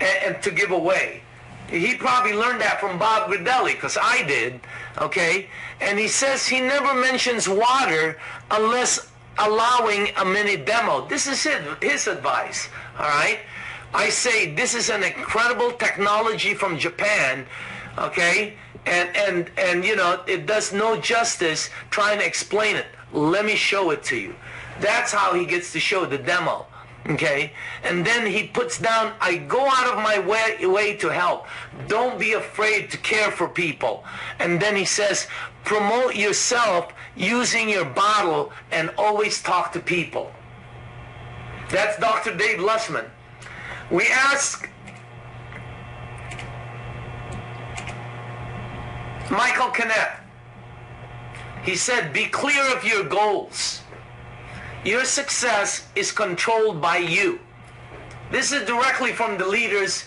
and to give away. He probably learned that from Bob Gridelli, because I did, okay? And he says he never mentions water unless allowing a mini demo. This is his advice, all right? I say this is an incredible technology from Japan, okay? And you know, it does no justice trying to explain it. Let me show it to you. That's how he gets to show the demo, okay? And then he puts down, I go out of my way to help. Don't be afraid to care for people. And then he says, promote yourself using your bottle and always talk to people. That's Dr. Dave Lussman. We asked Michael Canet. He said, be clear of your goals. Your success is controlled by you. This is directly from the leaders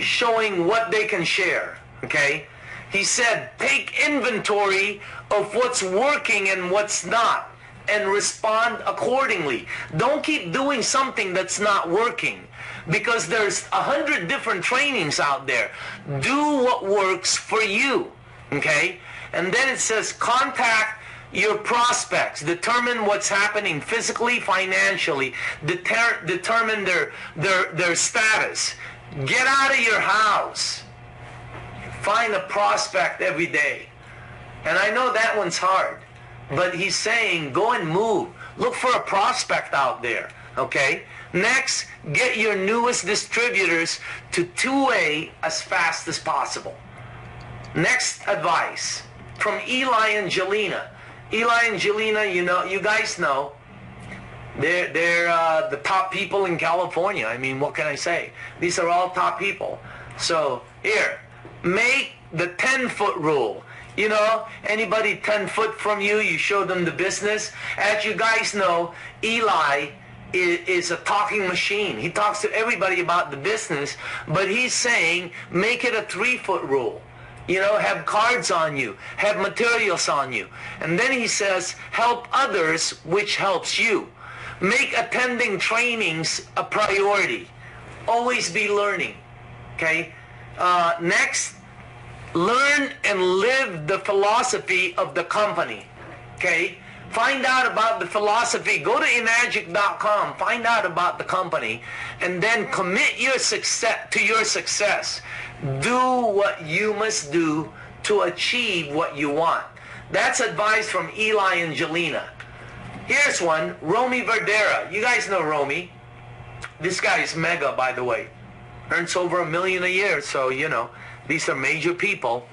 showing what they can share, okay? He said, take inventory of what's working and what's not and respond accordingly. Don't keep doing something that's not working, because there's 100 different trainings out there. Do what works for you, okay? And then it says, contact your prospects. Determine what's happening physically, financially. Determine their status. Get out of your house. Find a prospect every day. And I know that one's hard, but he's saying go and move. Look for a prospect out there, okay? Next, get your newest distributors to 2A as fast as possible. Next advice from Eli and Jelena. Eli and Jelena, you know, you guys know, they're the top people in California. I mean, what can I say? These are all top people. So here, make the 10-foot rule. You know, anybody 10 foot from you, you show them the business. As you guys know, Eli is a talking machine. He talks to everybody about the business, but he's saying make it a 3-foot rule. You know, have cards on you, have materials on you. And then he says, help others, which helps you. Make attending trainings a priority. Always be learning, okay? Next, learn and live the philosophy of the company, okay? Find out about the philosophy. Go to enagic.com, find out about the company, and then commit your success to your success. Do what you must do to achieve what you want. That's advice from Eli and Jelena. Here's one, Romy Verdera. You guys know Romy. This guy is mega, by the way. Earns over $1 million a year, so, you know, these are major people.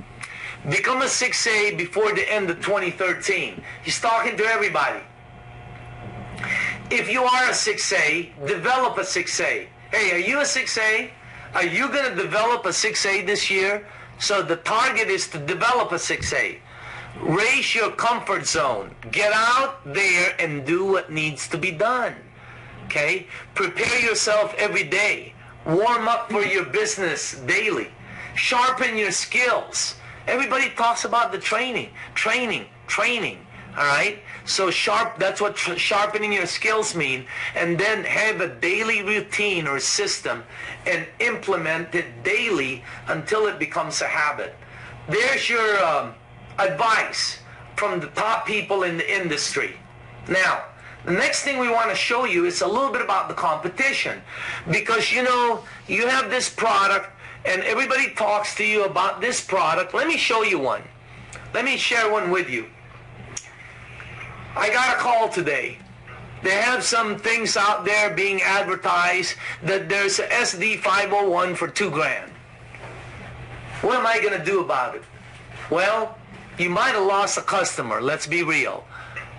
Become a 6A before the end of 2013. He's talking to everybody. If you are a 6A, develop a 6A. Hey, are you a 6A? Are you going to develop a 6A this year? So the target is to develop a 6A. Raise your comfort zone. Get out there and do what needs to be done. Okay? Prepare yourself every day. Warm up for your business daily. Sharpen your skills. Everybody talks about the training. All right? So that's what sharpening your skills mean. And then have a daily routine or system and implement it daily until it becomes a habit. There's your advice from the top people in the industry. Now, the next thing we want to show you is a little bit about the competition. Because, you know, you have this product and everybody talks to you about this product. Let me show you one. Let me share one with you. I got a call today They have some things out there being advertised that there's a SD501 for $2,000. What am I going to do about it? Well, you might have lost a customer, let's be real,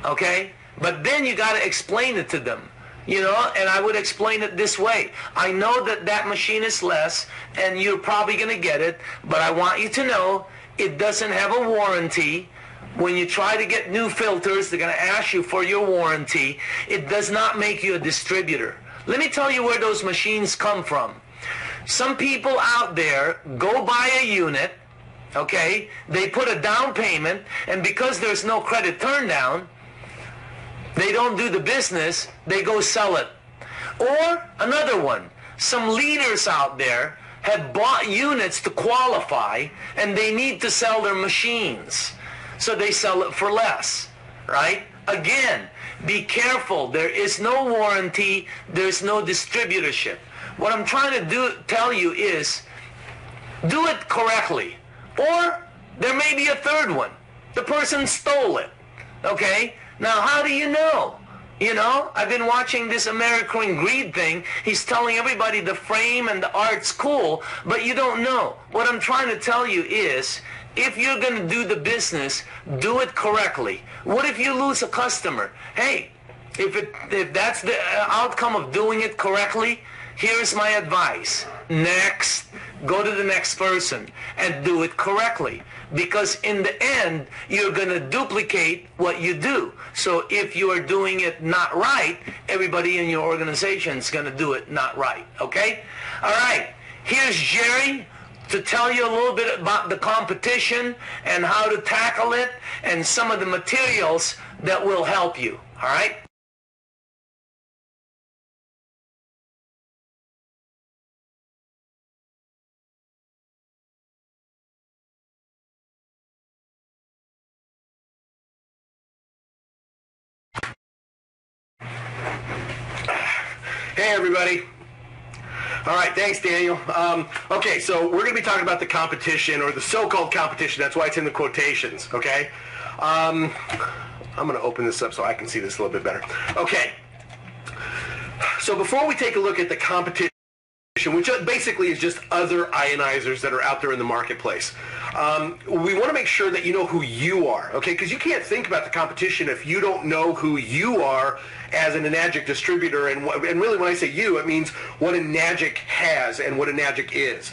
okay? But then you got to explain it to them, you know, and I would explain it this way. I know that that machine is less, and you're probably going to get it, but I want you to know it doesn't have a warranty. When you try to get new filters, they're going to ask you for your warranty. It does not make you a distributor. Let me tell you where those machines come from. Some people out there go buy a unit, okay? They put a down payment, and because there's no credit turndown, they don't do the business, they go sell it. Or another one, some leaders out there have bought units to qualify, and they need to sell their machines. So they sell it for less, right? Again, be careful. There is no warranty. There's no distributorship. What I'm trying to tell you is, do it correctly. Or there may be a third one. The person stole it, okay? Now, how do you know? You know, I've been watching this American Greed thing. He's telling everybody the frame and the art's cool, but you don't know. What I'm trying to tell you is, if you're going to do the business, do it correctly. What if you lose a customer? Hey, if that's the outcome of doing it correctly, here's my advice. Next, go to the next person and do it correctly. Because in the end, you're going to duplicate what you do. So if you are doing it not right, everybody in your organization is going to do it not right. Okay? All right. Here's Jerry to tell you a little bit about the competition and how to tackle it and some of the materials that will help you. All right? Hey, everybody. All right, thanks, Daniel. Okay, so we're going to be talking about the competition, or the so-called competition. That's why it's in the quotations, okay? I'm going to open this up so I can see this a little bit better. Okay, so before we take a look at the competition, which basically is just other ionizers that are out there in the marketplace, we want to make sure that you know who you are, okay? Because you can't think about the competition if you don't know who you are as an Enagic distributor. And really, when I say you, it means what Enagic has and what Enagic is.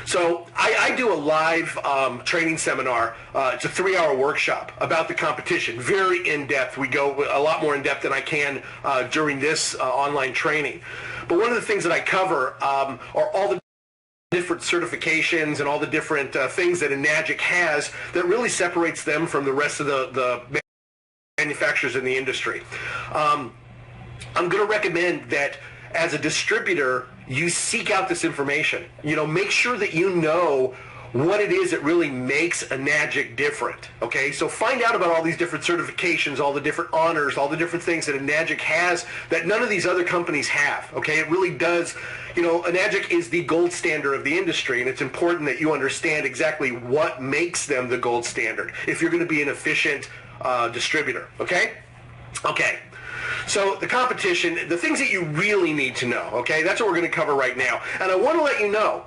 So I do a live training seminar. It's a 3-hour workshop about the competition, very in-depth. We go a lot more in-depth than I can during this online training. But one of the things that I cover are all the different certifications and all the different things that Enagic has that really separates them from the rest of the manufacturers in the industry. I'm going to recommend that as a distributor, you seek out this information. You know, make sure that you know what it is that really makes Enagic different, okay? So find out about all these different certifications, all the different honors, all the different things that Enagic has that none of these other companies have, okay? It really does, you know, Enagic is the gold standard of the industry, and it's important that you understand exactly what makes them the gold standard if you're going to be an efficient distributor, okay? Okay. So the competition, the things that you really need to know, okay? That's what we're going to cover right now. And I want to let you know,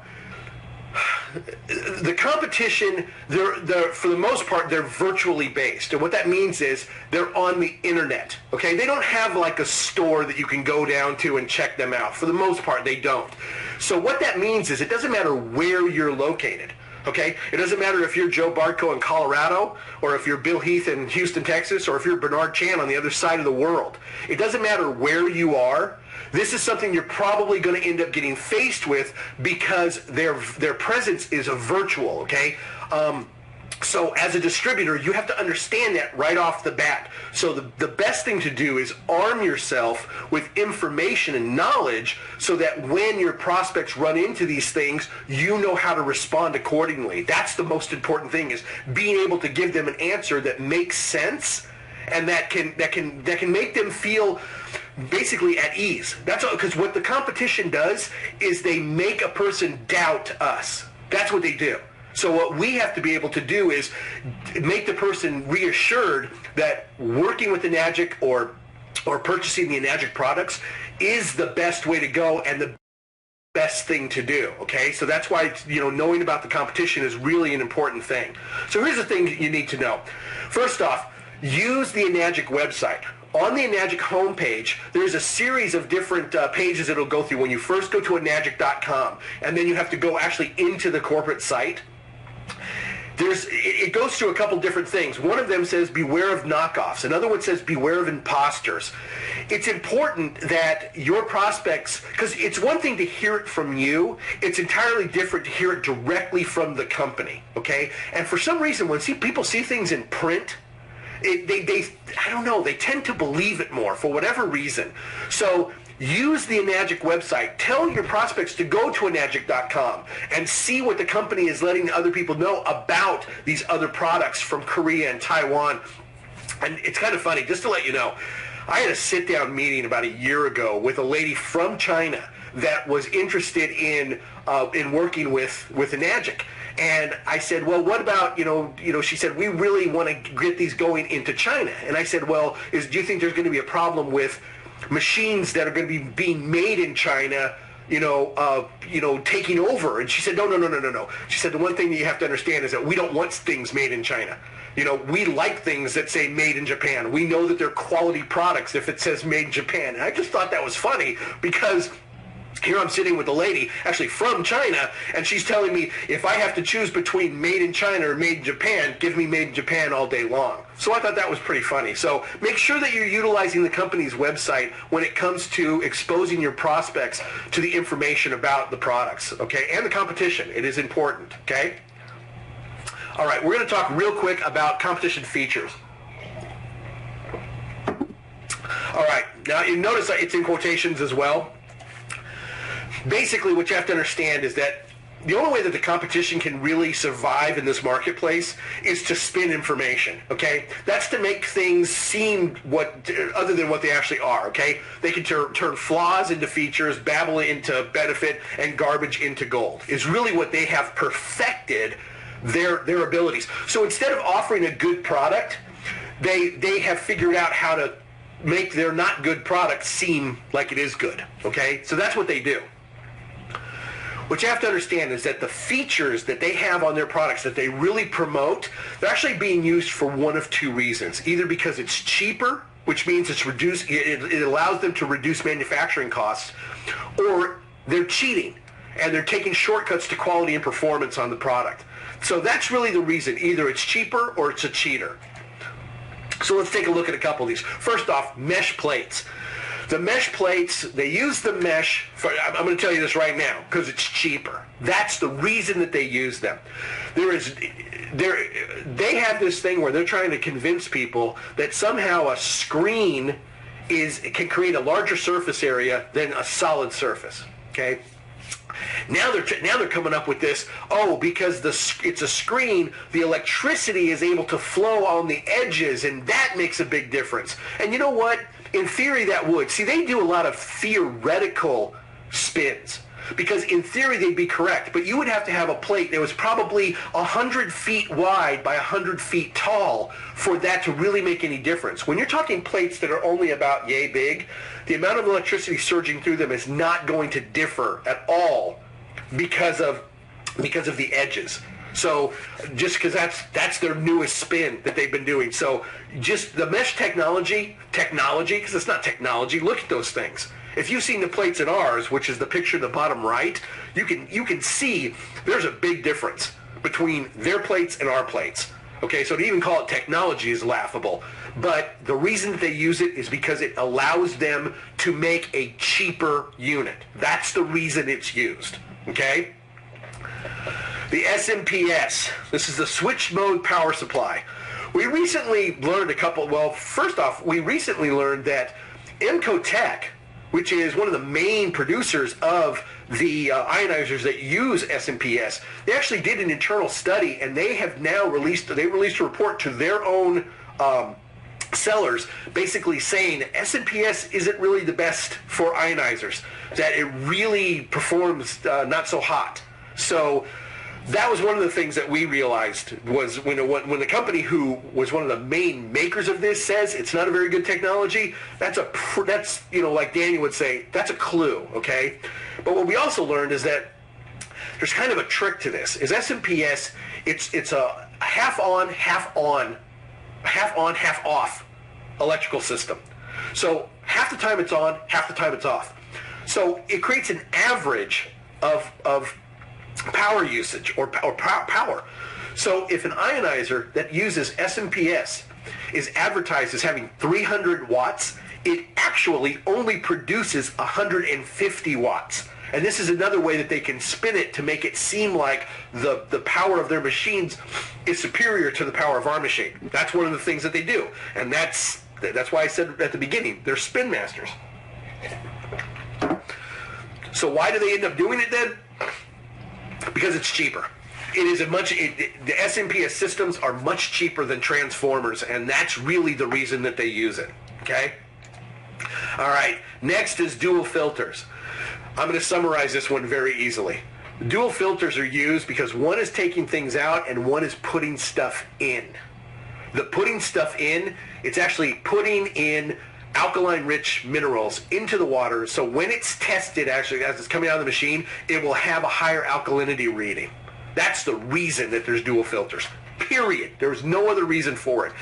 the competition, they're for the most part, they're virtually based. And what that means is they're on the internet, okay? They don't have like a store that you can go down to and check them out. For the most part, they don't. So what that means is it doesn't matter where you're located. Okay? It doesn't matter if you're Joe Bartko in Colorado, or if you're Bill Heath in Houston, Texas, or if you're Bernard Chan on the other side of the world. It doesn't matter where you are. This is something you're probably going to end up getting faced with because their presence is a virtual, okay? So as a distributor, you have to understand that right off the bat. So the best thing to do is arm yourself with information and knowledge so that when your prospects run into these things, you know how to respond accordingly. That's the most important thing, is being able to give them an answer that makes sense and that can make them feel basically at ease. That's all, because what the competition does is they make a person doubt us. That's what they do. So what we have to be able to do is make the person reassured that working with Enagic or or purchasing the Enagic products is the best way to go and the best thing to do, okay? So that's why, knowing about the competition is really an important thing. So here's the thing that you need to know. First off, use the Enagic website. On the Enagic homepage, there's a series of different pages it'll go through when you first go to enagic.com, and then you have to go actually into the corporate site. It goes through a couple different things. One of them says beware of knockoffs. Another one says beware of imposters. It's important that your prospects, because it's one thing to hear it from you, it's entirely different to hear it directly from the company, okay? And for some reason, when people see things in print, I don't know, they tend to believe it more for whatever reason. So use the Enagic website. Tell your prospects to go to enagic.com and see what the company is letting other people know about these other products from Korea and Taiwan. And it's kind of funny, just to let you know, I had a sit-down meeting about a year ago with a lady from China that was interested in working with Enagic. And I said, well, what about, she said, we really want to get these going into China. And I said, well, do you think there's going to be a problem with machines that are going to be being made in China, taking over? And she said, no. She said, the one thing that you have to understand is that we don't want things made in China. We like things that say made in Japan. We know that they're quality products if it says made in Japan. And I just thought that was funny because here I'm sitting with a lady actually from China, and she's telling me if I have to choose between made in China or made in Japan, give me made in Japan all day long. So I thought that was pretty funny. So make sure that you're utilizing the company's website when it comes to exposing your prospects to the information about the products, okay, and the competition. It is important, okay? All right, we're going to talk real quick about competition features. All right, now you notice that it's in quotations as well. Basically, what you have to understand is that the only way that the competition can really survive in this marketplace is to spin information, okay? That's to make things seem other than what they actually are, okay? They can turn flaws into features, babble into benefit, and garbage into gold. Is really what they have perfected their abilities. So instead of offering a good product, they have figured out how to make their not good product seem like it is good, okay? So that's what they do. What you have to understand is that the features that they have on their products that they really promote, they're actually being used for one of two reasons. Either because it's cheaper, which means it allows them to reduce manufacturing costs, or they're cheating and they're taking shortcuts to quality and performance on the product. So that's really the reason. Either it's cheaper or it's a cheater. So let's take a look at a couple of these. First off, mesh plates. The mesh plates, they use the mesh, I'm going to tell you this right now, because it's cheaper. That's the reason that they use them. They have this thing where they're trying to convince people that somehow a screen can create a larger surface area than a solid surface, okay? Now they're coming up with this, because it's a screen, the electricity is able to flow on the edges, and that makes a big difference. And you know what? In theory, that would. See, they do a lot of theoretical spins, because in theory they'd be correct, but you would have to have a plate that was probably 100 feet wide by 100 feet tall for that to really make any difference. When you're talking plates that are only about yay big, the amount of electricity surging through them is not going to differ at all because of the edges. So just because that's their newest spin that they've been doing. So just the mesh technology, because it's not technology, look at those things. If you've seen the plates in ours, which is the picture in the bottom right, you can see there's a big difference between their plates and our plates. Okay, so to even call it technology is laughable. But the reason that they use it is because it allows them to make a cheaper unit. That's the reason it's used. Okay? The SMPS. This is the switch mode power supply. We recently learned first off, we recently learned that Emcotech, which is one of the main producers of the ionizers that use SMPS, they actually did an internal study, and they have now released a report to their own sellers, basically saying SMPS isn't really the best for ionizers, that it really performs not so hot. So that was one of the things that we realized was when the company who was one of the main makers of this says it's not a very good technology, that's like Daniel would say, that's a clue, okay? But what we also learned is that there's kind of a trick to this. Is SMPS, it's a half on, half off electrical system. So half the time it's on, half the time it's off. So it creates an average of power usage or power. So if an ionizer that uses SMPS is advertised as having 300 watts, it actually only produces 150 watts. And this is another way that they can spin it to make it seem like the power of their machines is superior to the power of our machine. That's one of the things that they do. And that's why I said at the beginning, they're spin masters. So why do they end up doing it then? Because it's cheaper. It is the SMPS systems are much cheaper than transformers, and that's really the reason that they use it. Okay? All right, next is dual filters. I'm going to summarize this one very easily. Dual filters are used because one is taking things out and one is putting stuff in. The putting stuff in, it's actually putting in alkaline-rich minerals into the water, so when it's tested, actually, as it's coming out of the machine, it will have a higher alkalinity reading. That's the reason that there's dual filters. Period. There's no other reason for it.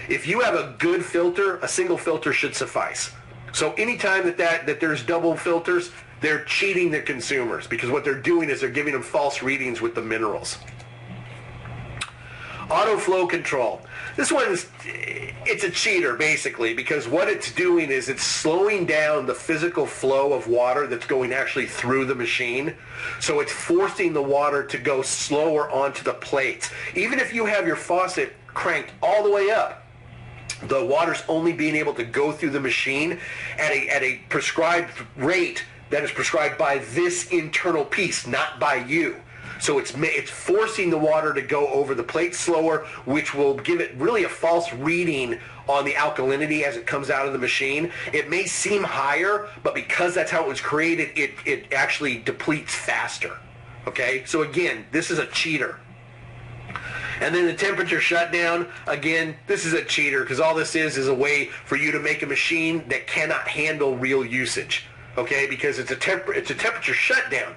If you have a good filter, a single filter should suffice. So anytime that there's double filters, they're cheating the consumers, because what they're doing is they're giving them false readings with the minerals. Auto flow control. This one it's a cheater basically, because what it's doing is it's slowing down the physical flow of water that's going actually through the machine. So it's forcing the water to go slower onto the plates. Even if you have your faucet cranked all the way up, the water's only being able to go through the machine at a prescribed rate that is prescribed by this internal piece, not by you. So it's forcing the water to go over the plate slower, which will give it really a false reading on the alkalinity as it comes out of the machine. It may seem higher, but because that's how it was created, it actually depletes faster. Okay? So again, this is a cheater. And then the temperature shutdown, again, this is a cheater, because all this is a way for you to make a machine that cannot handle real usage. Okay? Because it's a temperature shutdown.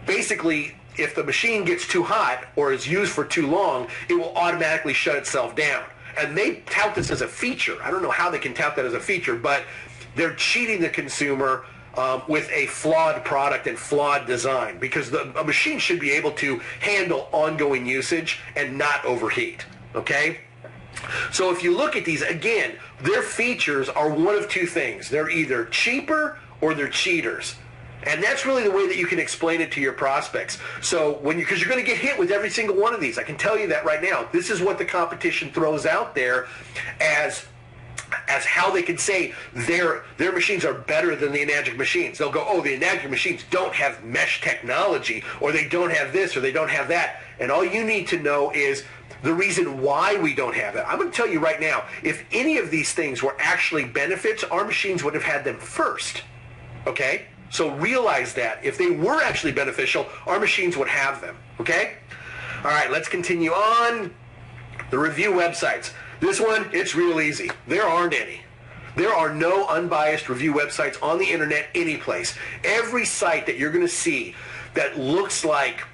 Basically, if the machine gets too hot or is used for too long, it will automatically shut itself down. And they tout this as a feature. I don't know how they can tout that as a feature, but they're cheating the consumer with a flawed product and flawed design, because a machine should be able to handle ongoing usage and not overheat. Okay? So if you look at these, again, their features are one of two things. They're either cheaper or they're cheaters. And that's really the way that you can explain it to your prospects. So because you're going to get hit with every single one of these. I can tell you that right now. This is what the competition throws out there as how they can say their machines are better than the Enagic machines. They'll go, oh, the Enagic machines don't have mesh technology, or they don't have this, or they don't have that. And all you need to know is the reason why we don't have that. I'm going to tell you right now, if any of these things were actually benefits, our machines would have had them first. Okay? So realize that. If they were actually beneficial, our machines would have them. Okay? All right, let's continue on. The review websites. This one, it's real easy. There aren't any. There are no unbiased review websites on the internet anyplace. Every site that you're going to see that looks like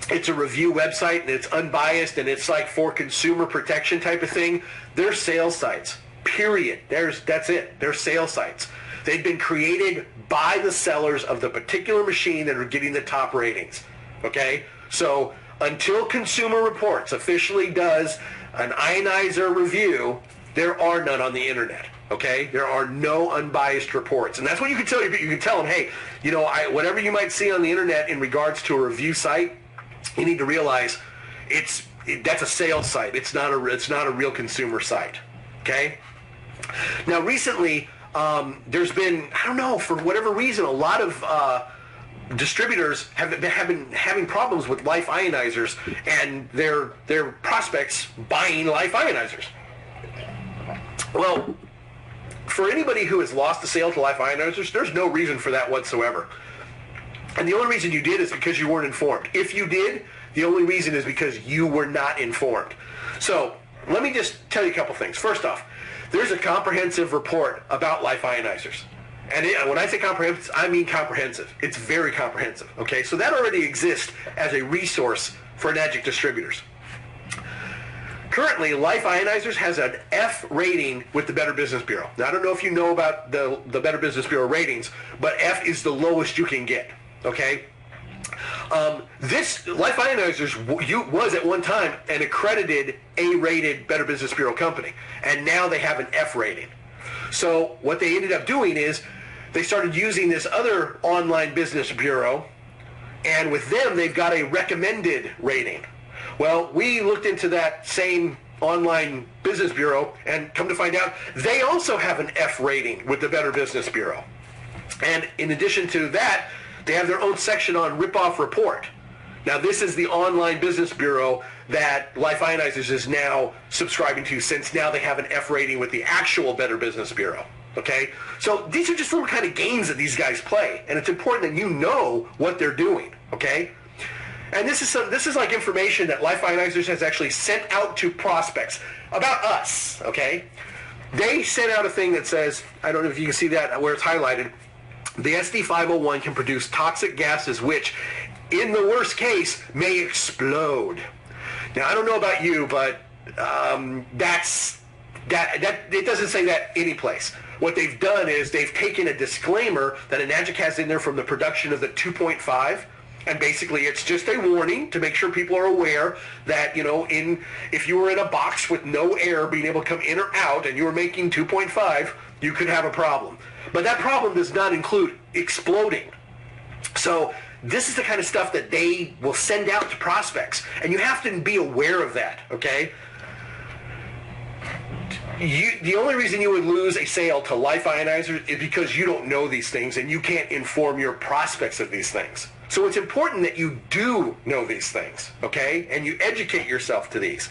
it's a review website and it's unbiased and it's like for consumer protection type of thing, they're sales sites. Period. That's it. They're sales sites. They've been created by the sellers of the particular machine that are getting the top ratings. Okay? So until Consumer Reports officially does an ionizer review, there are none on the internet. Okay? There are no unbiased reports. And that's what you can tell you. You can tell them, hey, whatever you might see on the internet in regards to a review site, you need to realize that's a sales site. It's not a real consumer site. Okay? Now recently, there's been, I don't know, for whatever reason, a lot of distributors have been having problems with life ionizers and their prospects buying life ionizers. Well, for anybody who has lost a sale to life ionizers, there's no reason for that whatsoever. And the only reason you did is because you weren't informed. If you did, The only reason is because you were not informed. So let me just tell you a couple things. First off, there's a comprehensive report about life ionizers. And when I say comprehensive, I mean comprehensive. It's very comprehensive, okay? So that already exists as a resource for Enagic distributors. Currently, Life Ionizers has an F rating with the Better Business Bureau. Now, I don't know if you know about the Better Business Bureau ratings, but F is the lowest you can get, okay? This Life Ionizers was at one time an accredited A-rated Better Business Bureau company, and now they have an F rating. So what they ended up doing is they started using this other online business bureau, and with them, they've got a recommended rating. Well, we looked into that same online business bureau, and come to find out, they also have an F rating with the Better Business Bureau. And in addition to that, they have their own section on Rip-Off Report. Now, this is the online business bureau that Life Ionizers is now subscribing to, since now they have an F rating with the actual Better Business Bureau. Okay? So these are just little kind of games that these guys play, and it's important that you know what they're doing. Okay? And this is like information that Life Ionizers has actually sent out to prospects about us. Okay? They sent out a thing that says, I don't know if you can see that where it's highlighted, the SD501 can produce toxic gases which, in the worst case, may explode. Now, I don't know about you, but it doesn't say that any place. What they've done is they've taken a disclaimer that Enagic has in there from the production of the 2.5, and basically it's just a warning to make sure people are aware that, you know, if you were in a box with no air being able to come in or out and you were making 2.5, you could have a problem. But that problem does not include exploding. So this is the kind of stuff that they will send out to prospects, and you have to be aware of that, okay? The only reason you would lose a sale to Life Ionizers is because you don't know these things and you can't inform your prospects of these things. So it's important that you do know these things, okay? And you educate yourself to these.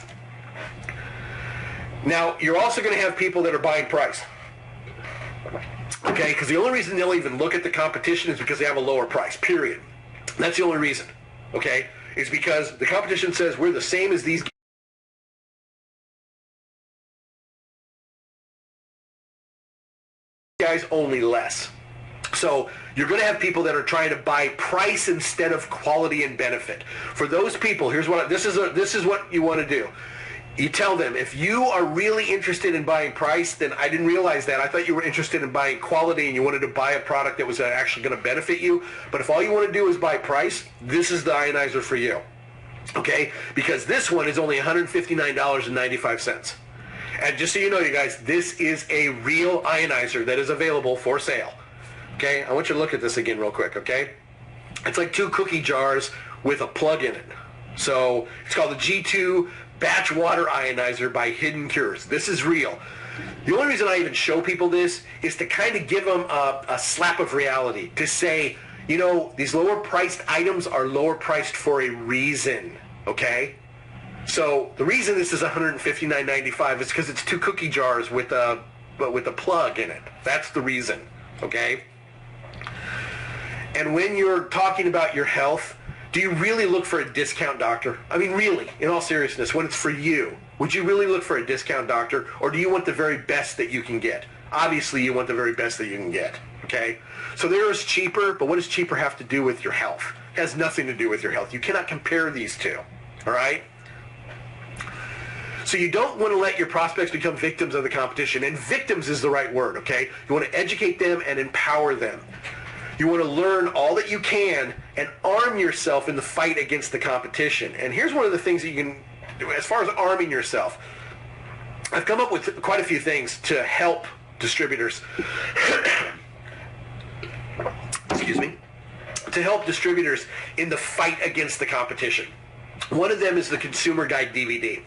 Now, you're also going to have people that are buying price. Okay, because the only reason they'll even look at the competition is because they have a lower price, period. That's the only reason, okay? It's because the competition says we're the same as these guys, only less. So you're going to have people that are trying to buy price instead of quality and benefit. For those people, here's what this is what you want to do. You tell them, if you are really interested in buying price, then I didn't realize that. I thought you were interested in buying quality and you wanted to buy a product that was actually going to benefit you. But if all you want to do is buy price, this is the ionizer for you. Okay? Because this one is only $159.95. And just so you know, you guys, this is a real ionizer that is available for sale. Okay? I want you to look at this again real quick, okay? It's like 2 cookie jars with a plug in it. So it's called the G2 Batch Water Ionizer by Hidden Cures. This is real. The only reason I even show people this is to kind of give them a slap of reality, to say, you know, these lower priced items are lower priced for a reason, okay? So the reason this is $159.95 is because it's 2 cookie jars with a plug in it. That's the reason, okay? And when you're talking about your health, do you really look for a discount doctor? I mean, really, in all seriousness, when it's for you, would you really look for a discount doctor, or do you want the very best that you can get? Obviously, you want the very best that you can get, okay? So there is cheaper, but what does cheaper have to do with your health? It has nothing to do with your health. You cannot compare these two, all right? So you don't want to let your prospects become victims of the competition, and victims is the right word, okay? You want to educate them and empower them. You want to learn all that you can and arm yourself in the fight against the competition. And here's one of the things that you can do as far as arming yourself. I've come up with quite a few things to help distributors. Excuse me. To help distributors in the fight against the competition. One of them is the Consumer Guide DVD.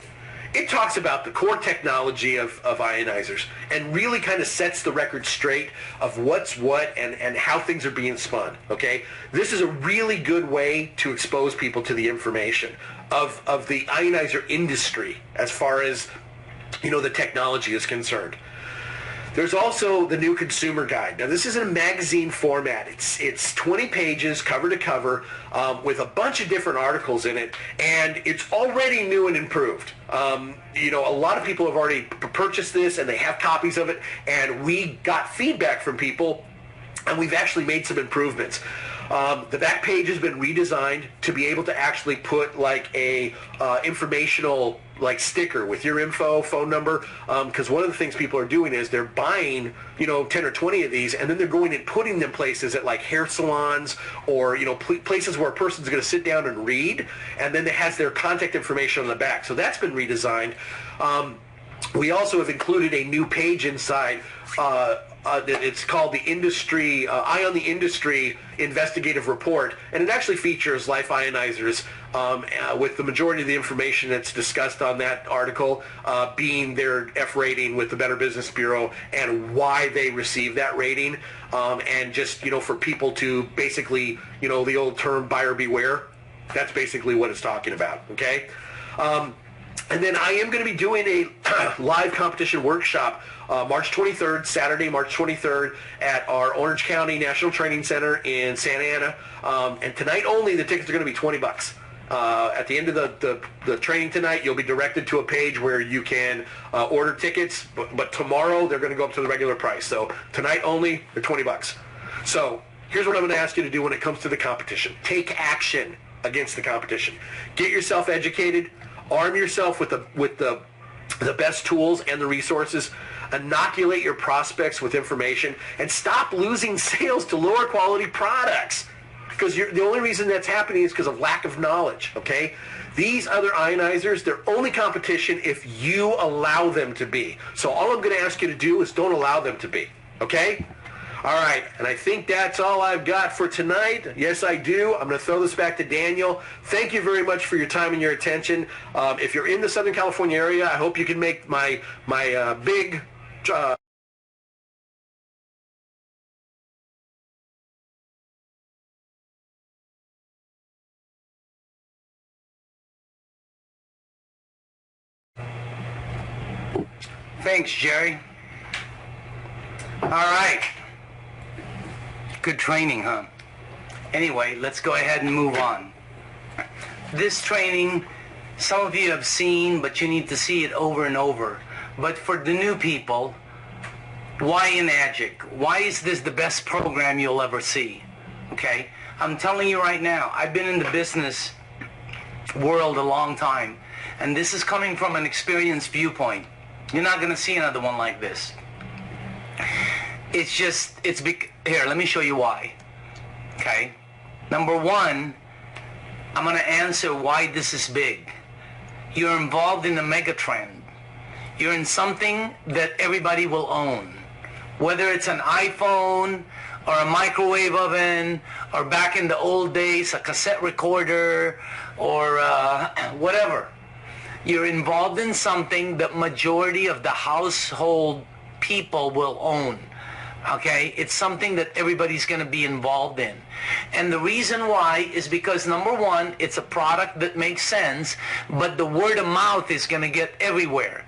It talks about the core technology of ionizers and really kind of sets the record straight of what's what and how things are being spun, okay? This is a really good way to expose people to the information of the ionizer industry as far as, you know, the technology is concerned. There's also the new consumer guide. Now, this is in a magazine format. It's 20 pages, cover to cover, with a bunch of different articles in it, and it's already new and improved. A lot of people have already purchased this, and they have copies of it, and we got feedback from people, and we've actually made some improvements. The back page has been redesigned to be able to actually put like a informational like sticker with your info, phone number, because one of the things people are doing is they're buying 10 or 20 of these, and then they're going and putting them places at like hair salons or places where a person's going to sit down and read, and then it has their contact information on the back. So that's been redesigned. We also have included a new page inside. It's called the Industry Eye on the Industry Investigative Report, and it actually features life ionizers with the majority of the information that's discussed on that article being their F rating with the Better Business Bureau and why they receive that rating, and just for people to basically the old term buyer beware. That's basically what it's talking about. Okay. And then I am going to be doing a live competition workshop March 23rd, Saturday, March 23rd, at our Orange County National Training Center in Santa Ana. And tonight only, the tickets are going to be $20. At the end of the training tonight, you'll be directed to a page where you can order tickets, but tomorrow they're going to go up to the regular price. So tonight only, they're $20. So here's what I'm going to ask you to do when it comes to the competition. Take action against the competition. Get yourself educated. Arm yourself with the best tools and the resources. Inoculate your prospects with information, and stop losing sales to lower quality products. Because the only reason that's happening is because of lack of knowledge. Okay, these other ionizers, they're only competition if you allow them to be. So all I'm going to ask you to do is don't allow them to be. Okay. All right, and I think that's all I've got for tonight. Yes, I do. I'm going to throw this back to Daniel. Thank you very much for your time and your attention. If you're in the Southern California area, I hope you can make my big... Thanks, Jerry. All right. Good training, huh? Anyway, let's go ahead and move on. This training, some of you have seen, but you need to see it over and over. But for the new people, why Enagic? Why is this the best program you'll ever see? Okay? I'm telling you right now, I've been in the business world a long time, and this is coming from an experienced viewpoint. You're not going to see another one like this. Here, let me show you why. Okay? Number one, I'm going to answer why this is big. You're involved in a mega trend. You're in something that everybody will own. Whether it's an iPhone or a microwave oven, or back in the old days, a cassette recorder, or whatever. You're involved in something that majority of the household people will own. Okay, it's something that everybody's going to be involved in. And the reason why is because, number one, it's a product that makes sense, but the word of mouth is going to get everywhere.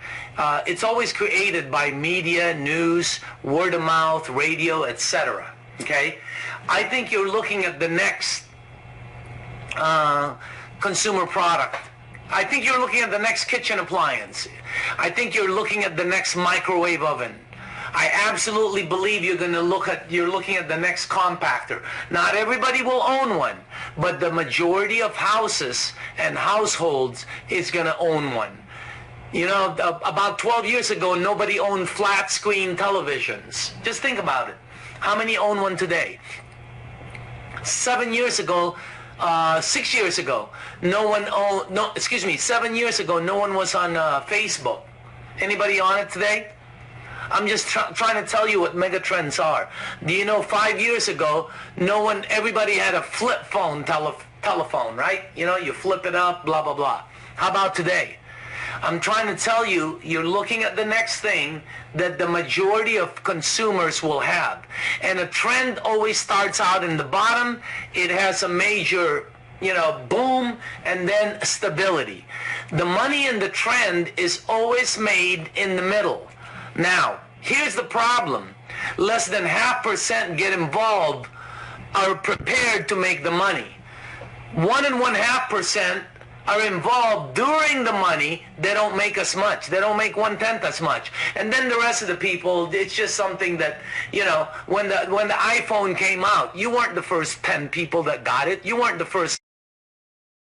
It's always created by media, news, word of mouth, radio, etc. Okay, I think you're looking at the next consumer product. I think you're looking at the next kitchen appliance. I think you're looking at the next microwave oven. I absolutely believe you're looking at the next compactor. Not everybody will own one, but the majority of houses and households is going to own one. You know, about 12 years ago, nobody owned flat screen televisions. Just think about it. How many own one today? 7 years ago, 6 years ago, 7 years ago, no one was on Facebook. Anybody on it today? I'm just trying to tell you what megatrends are. Do you know 5 years ago, everybody had a flip phone telephone, right? You know, you flip it up, blah, blah, blah. How about today? I'm trying to tell you, you're looking at the next thing that the majority of consumers will have. And a trend always starts out in the bottom. It has a major, boom, and then stability. The money in the trend is always made in the middle. Now, Here's the problem. Less than 0.5% get involved, are prepared to make the money. 1.5% are involved during the money. They don't make as much. They don't make 1/10 as much. And then the rest of the people, it's just something that, you know, when the iPhone came out, you weren't the first 10 people that got it. You weren't the first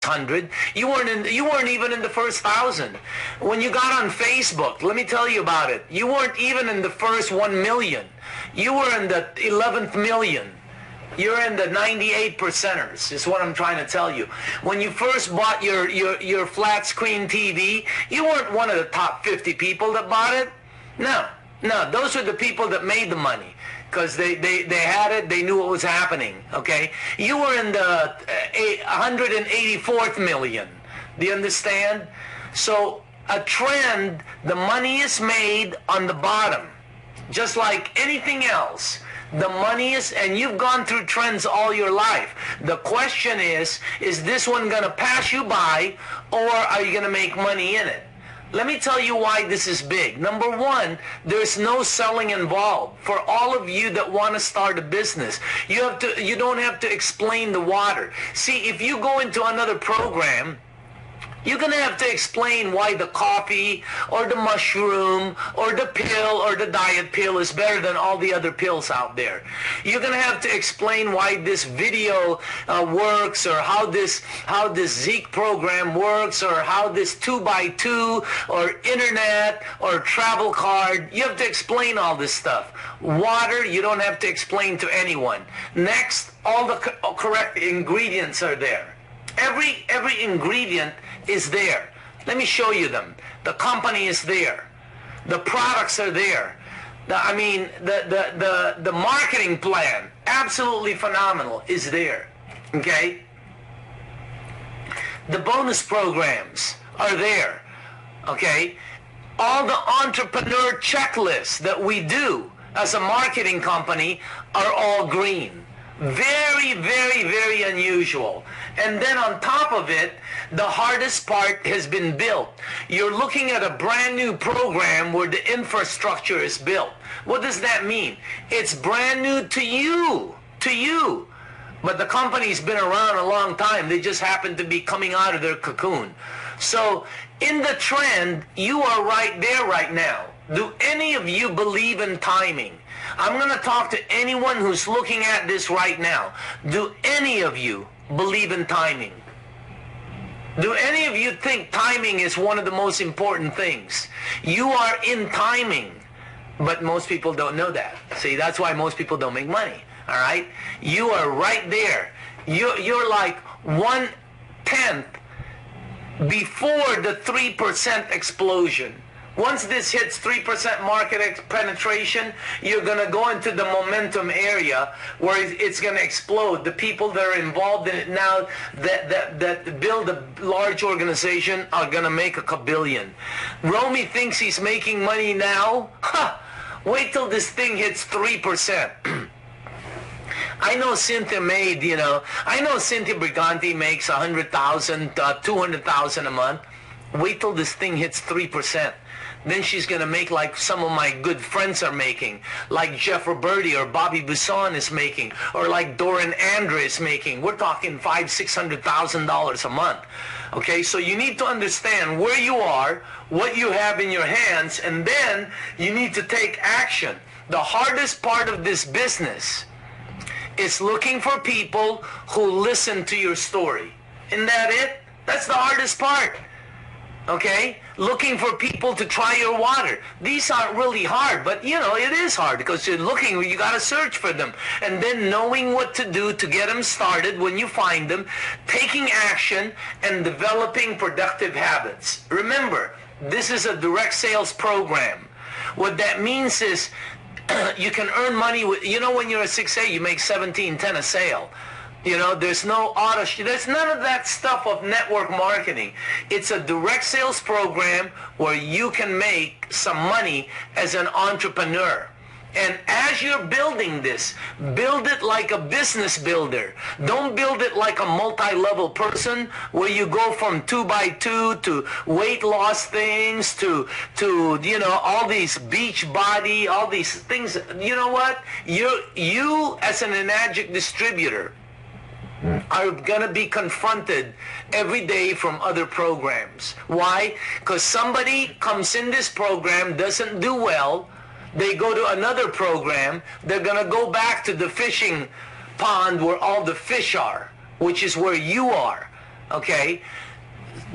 100. You weren't even in the first 1,000. When you got on Facebook, let me tell you about it. You weren't even in the first 1 million. You were in the 11th million. You're in the 98 percenters, is what I'm trying to tell you. When you first bought your flat screen TV, you weren't one of the top 50 people that bought it. No, those were the people that made the money, because they had it, they knew what was happening, okay? You were in the 184th million. Do you understand? So a trend, the money is made on the bottom, just like anything else. The money is, and you've gone through trends all your life. The question is this one going to pass you by, or are you going to make money in it? Let me tell you why this is big. Number one, there's no selling involved. For all of you that want to start a business, you don't have to explain the water. See, if you go into another program, you're going to have to explain why the coffee or the mushroom or the pill or the diet pill is better than all the other pills out there. You're going to have to explain why this video works, or how this Zeke program works, or how this 2x2 or internet or travel card. You have to explain all this stuff. Water, you don't have to explain to anyone. Next, all the correct ingredients are there. Every ingredient is there. Let me show you them. The company is there. The products are there. The marketing plan, absolutely phenomenal, is there. Okay? The bonus programs are there. Okay? All the entrepreneur checklists that we do as a marketing company are all green. Very, very, very unusual. And then on top of it, the hardest part has been built. You're looking at a brand new program where the infrastructure is built. What does that mean? It's brand new to you. But the company's been around a long time. They just happen to be coming out of their cocoon. So in the trend, you are right there right now. Do any of you believe in timing? I'm going to talk to anyone who's looking at this right now. Do any of you believe in timing? Do any of you think timing is one of the most important things? You are in timing, but most people don't know that. See, that's why most people don't make money. All right? You are right there. You're like 1/10 before the 3% explosion. Once this hits 3% market penetration, you're going to go into the momentum area where it's going to explode. The people that are involved in it now that build a large organization are going to make a kabillion. Romy thinks he's making money now. Wait till this thing hits 3%. I know Cynthia Briganti makes 100,000, 200,000 a month. Wait till this thing hits 3%. Then she's going to make like some of my good friends are making, like Jeff Roberti or Bobby Busson is making, or like Doran Andra is making. We're talking $500,000-$600,000 a month. Okay, so you need to understand where you are, what you have in your hands, and then you need to take action. The hardest part of this business is looking for people who listen to your story. Isn't that it? That's the hardest part. Okay? Looking for people to try your water. These aren't really hard, but it is hard because you're looking, you got to search for them. And then knowing what to do to get them started when you find them, taking action, and developing productive habits. Remember, this is a direct sales program. What that means is you can earn money with, when you're a 6A, you make $17.10 a sale. There's no there's none of that stuff of network marketing. It's a direct sales program where you can make some money as an entrepreneur. And as you're building this, build it like a business builder. Don't build it like a multi-level person where you go from 2x2 to weight loss things to all these beach body, all these things. You know what? You as an Enagic distributor are going to be confronted every day from other programs. Why? Because somebody comes in this program, doesn't do well, they go to another program, they're going to go back to the fishing pond where all the fish are, which is where you are, okay?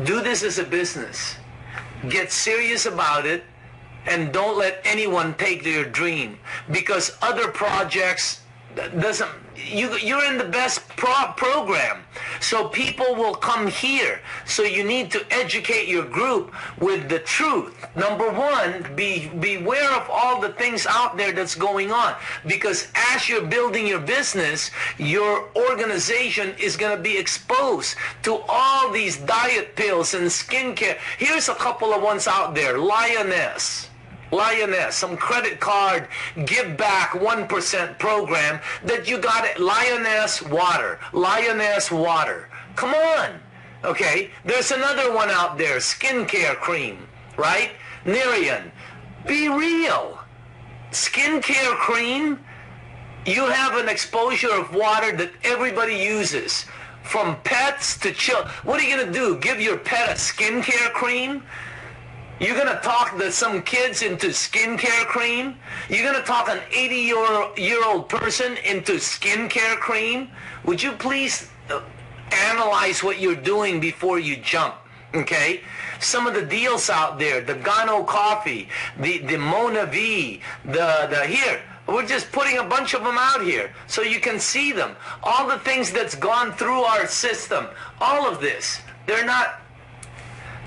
Do this as a business. Get serious about it, and don't let anyone take your dream, because other projects doesn't, you're in the best program, so people will come here. So you need to educate your group with the truth. Number one, beware of all the things out there that's going on, because as you're building your business, your organization is going to be exposed to all these diet pills and skincare. Here's a couple of ones out there. Lioness, some credit card give back 1% program that you got it. Lioness water. Come on. Okay, there's another one out there, skincare cream, right? Nerian. Be real. Skincare cream, you have an exposure of water that everybody uses, from pets to children. What are you going to do? Give your pet a skincare cream? You're going to talk some kids into skincare cream? You're going to talk an 80-year-old person into skincare cream? Would you please analyze what you're doing before you jump, okay? Some of the deals out there, the Gano coffee, the Mona V, here. We're just putting a bunch of them out here so you can see them. All the things that's gone through our system, all of this, they're not.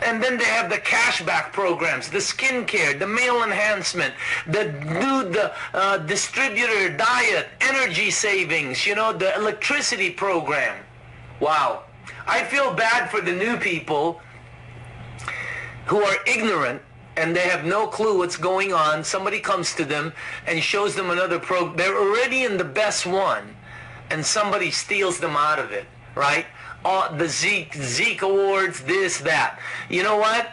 And then they have the cashback programs, the skincare, the meal enhancement, the distributor diet, energy savings, the electricity program. Wow. I feel bad for the new people who are ignorant and they have no clue what's going on. Somebody comes to them and shows them another program. They're already in the best one, and somebody steals them out of it, right? The Zeke Awards, this, that. You know what?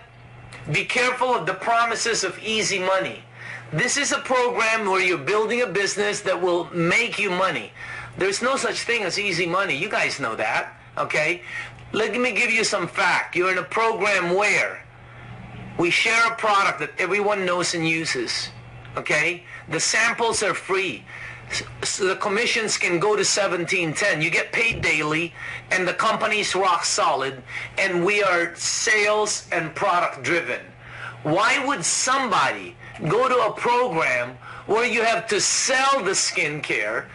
Be careful of the promises of easy money. This is a program where you're building a business that will make you money. There's no such thing as easy money. You guys know that, okay? Let me give you some fact. You're in a program where we share a product that everyone knows and uses, okay? The samples are free. So the commissions can go to 1710. You get paid daily, and the company's rock solid, and we are sales and product driven. Why would somebody go to a program where you have to sell the skincare,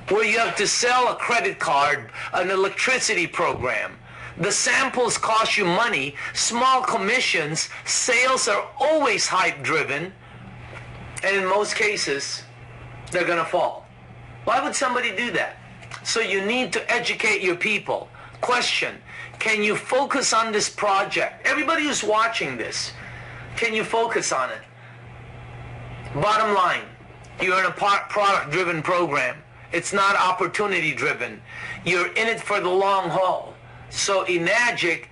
where you have to sell a credit card, an electricity program? The samples cost you money, small commissions, sales are always hype driven, and in most cases, they're going to fall. Why would somebody do that? So you need to educate your people. Question, can you focus on this project? Everybody who's watching this, can you focus on it? Bottom line, you're in a product-driven program. It's not opportunity-driven. You're in it for the long haul. So Enagic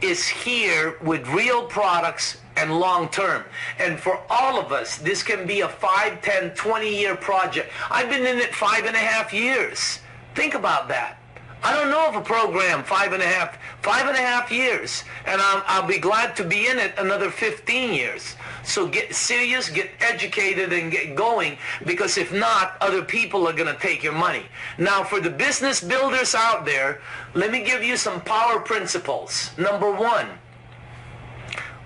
is here with real products and long-term. And for all of us, this can be a 5, 10, 20-year project. I've been in it 5.5 years. Think about that. I don't know of a program 5.5 years, and I'll be glad to be in it another 15 years. So get serious, get educated, and get going, because if not, other people are going to take your money. Now, for the business builders out there, let me give you some power principles. Number one,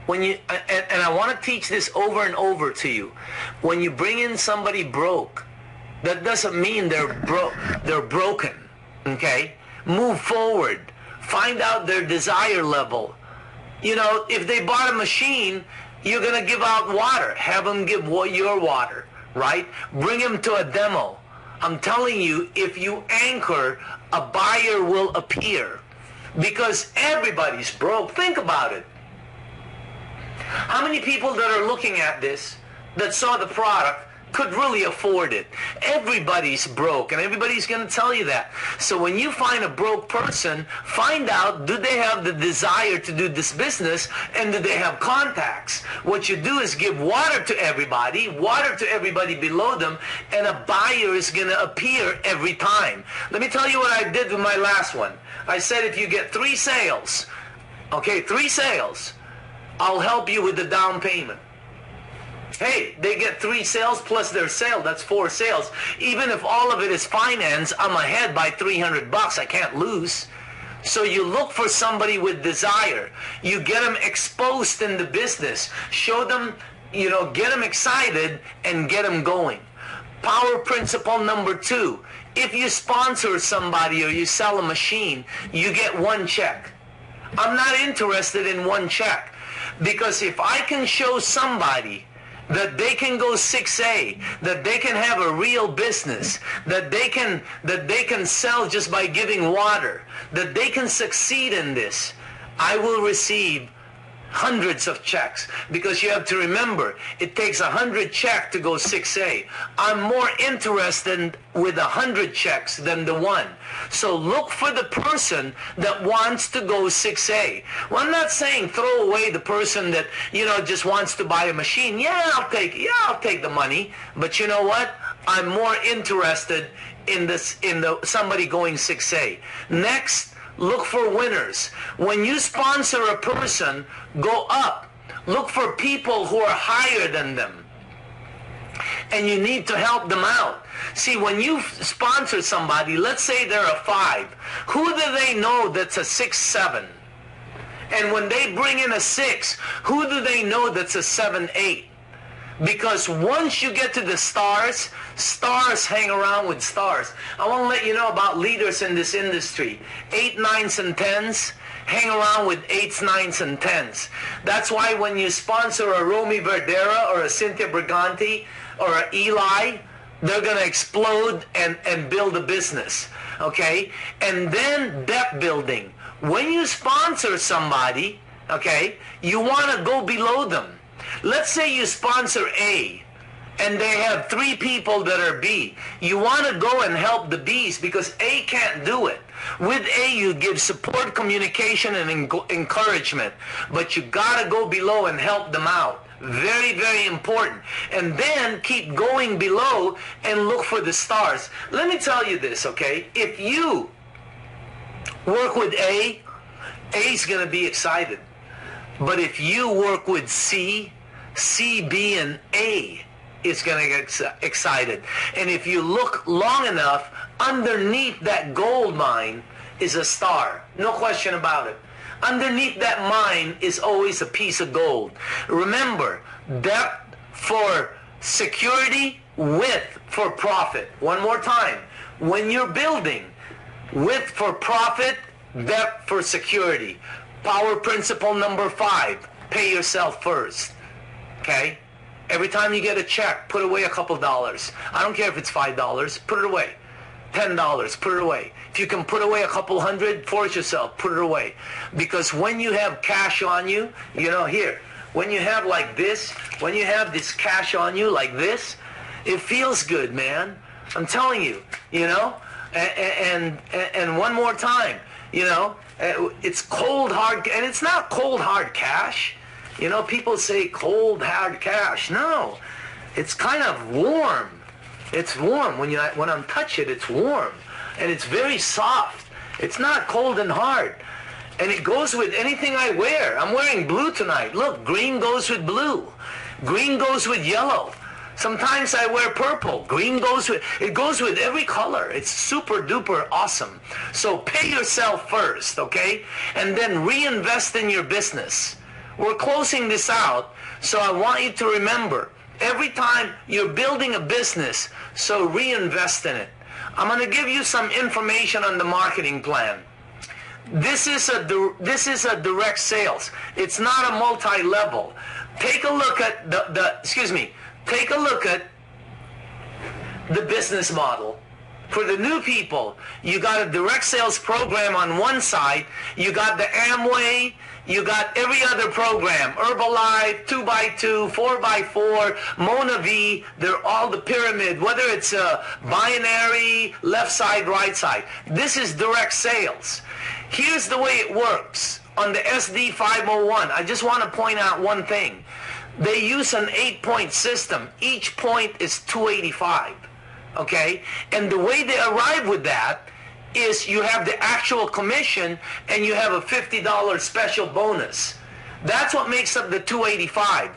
when you, and I want to teach this over and over to you, when you bring in somebody broke, that doesn't mean they're broken, okay? Move forward. Find out their desire level. You know, if they bought a machine, you're going to give out water. Have them give your water, right? Bring them to a demo. I'm telling you, if you anchor, a buyer will appear, because everybody's broke. Think about it. How many people that are looking at this, that saw the product, could really afford it. Everybody's broke, and everybody's going to tell you that. So when you find a broke person, find out, do they have the desire to do this business, and do they have contacts? What you do is give water to everybody below them, and a buyer is going to appear every time. Let me tell you what I did with my last one. I said, if you get 3 sales, okay, 3 sales, I'll help you with the down payment. Hey, they get 3 sales plus their sale. That's 4 sales. Even if all of it is finance, I'm ahead by $300. I can't lose. So you look for somebody with desire. You get them exposed in the business. Show them, get them excited and get them going. Power principle number 2. If you sponsor somebody or you sell a machine, you get 1 check. I'm not interested in 1 check. Because if I can show somebody that they can go 6A, that they can have a real business, that they can sell just by giving water, that they can succeed in this, I will receive hundreds of checks. Because you have to remember, it takes 100 checks to go 6A. I'm more interested with 100 checks than the 1. So look for the person that wants to go 6A. Well, I'm not saying throw away the person that, just wants to buy a machine. Yeah, I'll take the money. But you know what? I'm more interested in somebody going 6A. Next, look for winners. When you sponsor a person, go up. Look for people who are higher than them. And you need to help them out. See, when you sponsor somebody, let's say they're a 5. Who do they know that's a 6, 7? And when they bring in a 6, who do they know that's a 7, 8? Because once you get to the stars, stars hang around with stars. I want to let you know about leaders in this industry. 8, 9s, and 10s hang around with 8s, 9s, and 10s. That's why when you sponsor a Romy Verdera or a Cynthia Briganti or a Eli, they're going to explode and build a business. Okay? And then debt building. When you sponsor somebody, okay, you want to go below them. Let's say you sponsor A, and they have 3 people that are B. You want to go and help the Bs because A can't do it. With A, you give support, communication, and encouragement. But you got to go below and help them out. Very, very important. And then keep going below and look for the stars. Let me tell you this, okay? If you work with A, A's going to be excited. But if you work with C, B, and A is going to get excited. And if you look long enough, underneath that gold mine is a star. No question about it. Underneath that mine is always a piece of gold. Remember, depth for security, width for profit. One more time. When you're building, width for profit, depth for security. Power principle number 5, pay yourself first. Okay? Every time you get a check, put away a couple dollars. I don't care if it's $5, put it away. $10, put it away. If you can put away a couple hundred, force yourself, put it away. Because when you have cash on you, here, when you have like this, when you have this cash on you like this, it feels good, man. I'm telling you, and one more time, it's cold, hard, and it's not cold, hard cash. People say cold, hard cash. No, it's kind of warm. It's warm. When I touch it, it's warm. And it's very soft. It's not cold and hard. And it goes with anything I wear. I'm wearing blue tonight. Look, green goes with blue. Green goes with yellow. Sometimes I wear purple. Green goes with every color. It's super duper awesome. So pay yourself first, okay? And then reinvest in your business. We're closing this out, so I want you to remember, every time you're building a business, so reinvest in it. I'm going to give you some information on the marketing plan. This is a direct sales. It's not a multi-level. Take a look at Take a look at the business model. For the new people, you got a direct sales program on one side, you got the Amway, you got every other program, Herbalife, 2x2, 4x4, Mona V, they're all the pyramid, whether it's a binary, left side, right side. This is direct sales. Here's the way it works. On the SD 501, I just want to point out one thing. They use an 8-point system. Each point is 285. Okay? And the way they arrive with that is you have the actual commission and you have a $50 special bonus. That's what makes up the 285.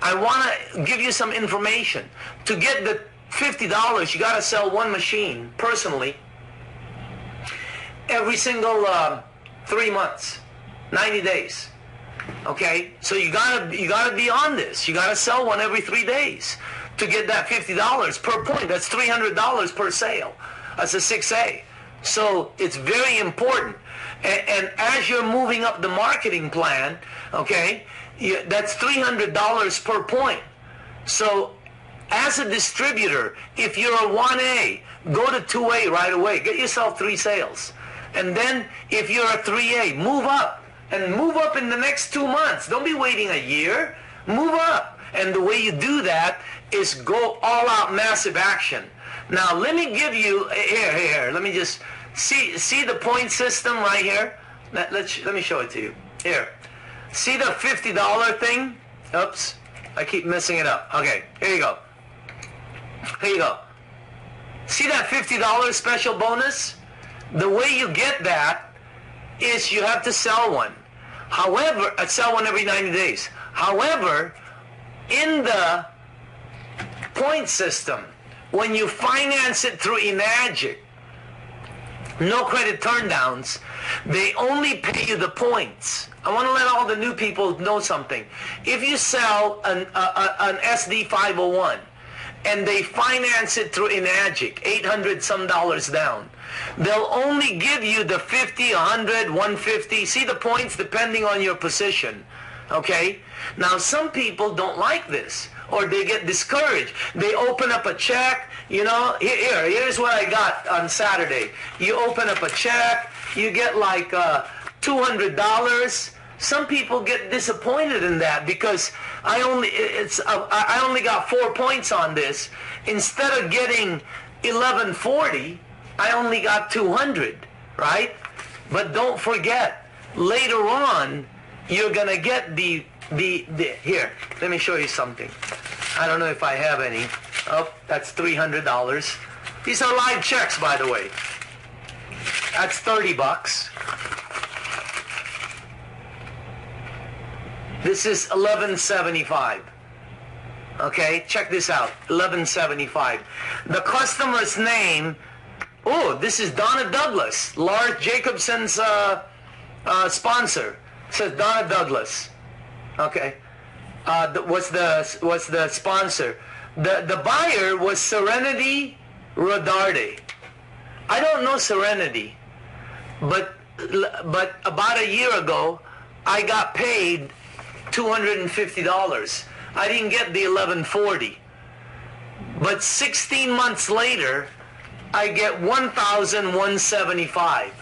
I want to give you some information. To get the $50, you got to sell one machine personally every single 3 months, 90 days. Okay? So you gotta be on this. You gotta sell one every 3 days to get that $50 per point. That's $300 per sale. That's a 6A. So it's very important. And as you're moving up the marketing plan, okay, that's $300 per point. So as a distributor, if you're a 1A, go to 2A right away. Get yourself 3 sales. And then if you're a 3A, move up. And move up in the next 2 months. Don't be waiting a year. Move up. And the way you do that is go all out massive action. Now let me give you, here, let me just, see the point system right here? Let me show it to you. Here. See the $50 thing? Oops. I keep messing it up. Okay, here you go. Here you go. See that $50 special bonus? The way you get that is you have to sell one. However, sell one every 90 days. However, in the point system, when you finance it through eMagic, no credit turndowns, they only pay you the points. I want to let all the new people know something. If you sell an SD 501 and they finance it through eMagic, $800 some down, they'll only give you the 50, 100, 150. See the points depending on your position. Okay? Now some people don't like this, or they get discouraged. They open up a check, you know, here's what I got on Saturday. You open up a check, you get like $200. Some people get disappointed in that because I only got 4 points on this. Instead of getting 1140, I only got 200, right? But don't forget, later on, you're gonna get the here, let me show you something. I don't know if I have any. Oh, that's $300. These are live checks, by the way. That's $30. This is $11.75. Okay, check this out, $11.75. The customer's name, oh, this is Donna Douglas, Lars Jacobson's sponsor. It says Donna Douglas. Okay, what's the sponsor? The buyer was Serenity Rodarde. I don't know Serenity, but about a year ago, I got paid $250. I didn't get the $1140. But 16 months later, I get $1,175.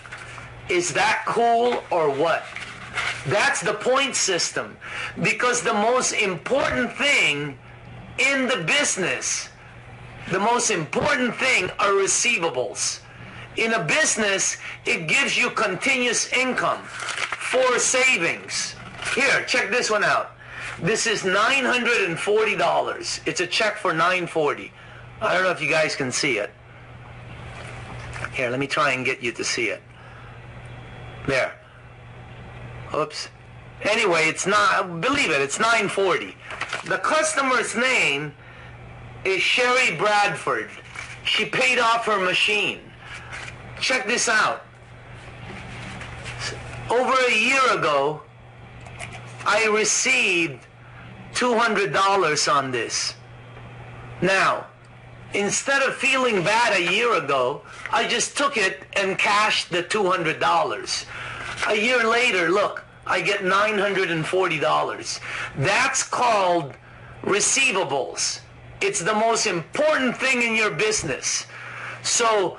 Is that cool or what? That's the point system. Because the most important thing in the business, the most important thing are receivables. In a business, it gives you continuous income for savings. Here, check this one out. This is $940. It's a check for $940. I don't know if you guys can see it. Here, let me try and get you to see it. There. Oops. Anyway, it's not, believe it, it's $940. The customer's name is Sherry Bradford. She paid off her machine. Check this out. Over a year ago, I received $200 on this. Now, instead of feeling bad a year ago, I just took it and cashed the $200. A year later, look, I get $940. That's called receivables. It's the most important thing in your business. So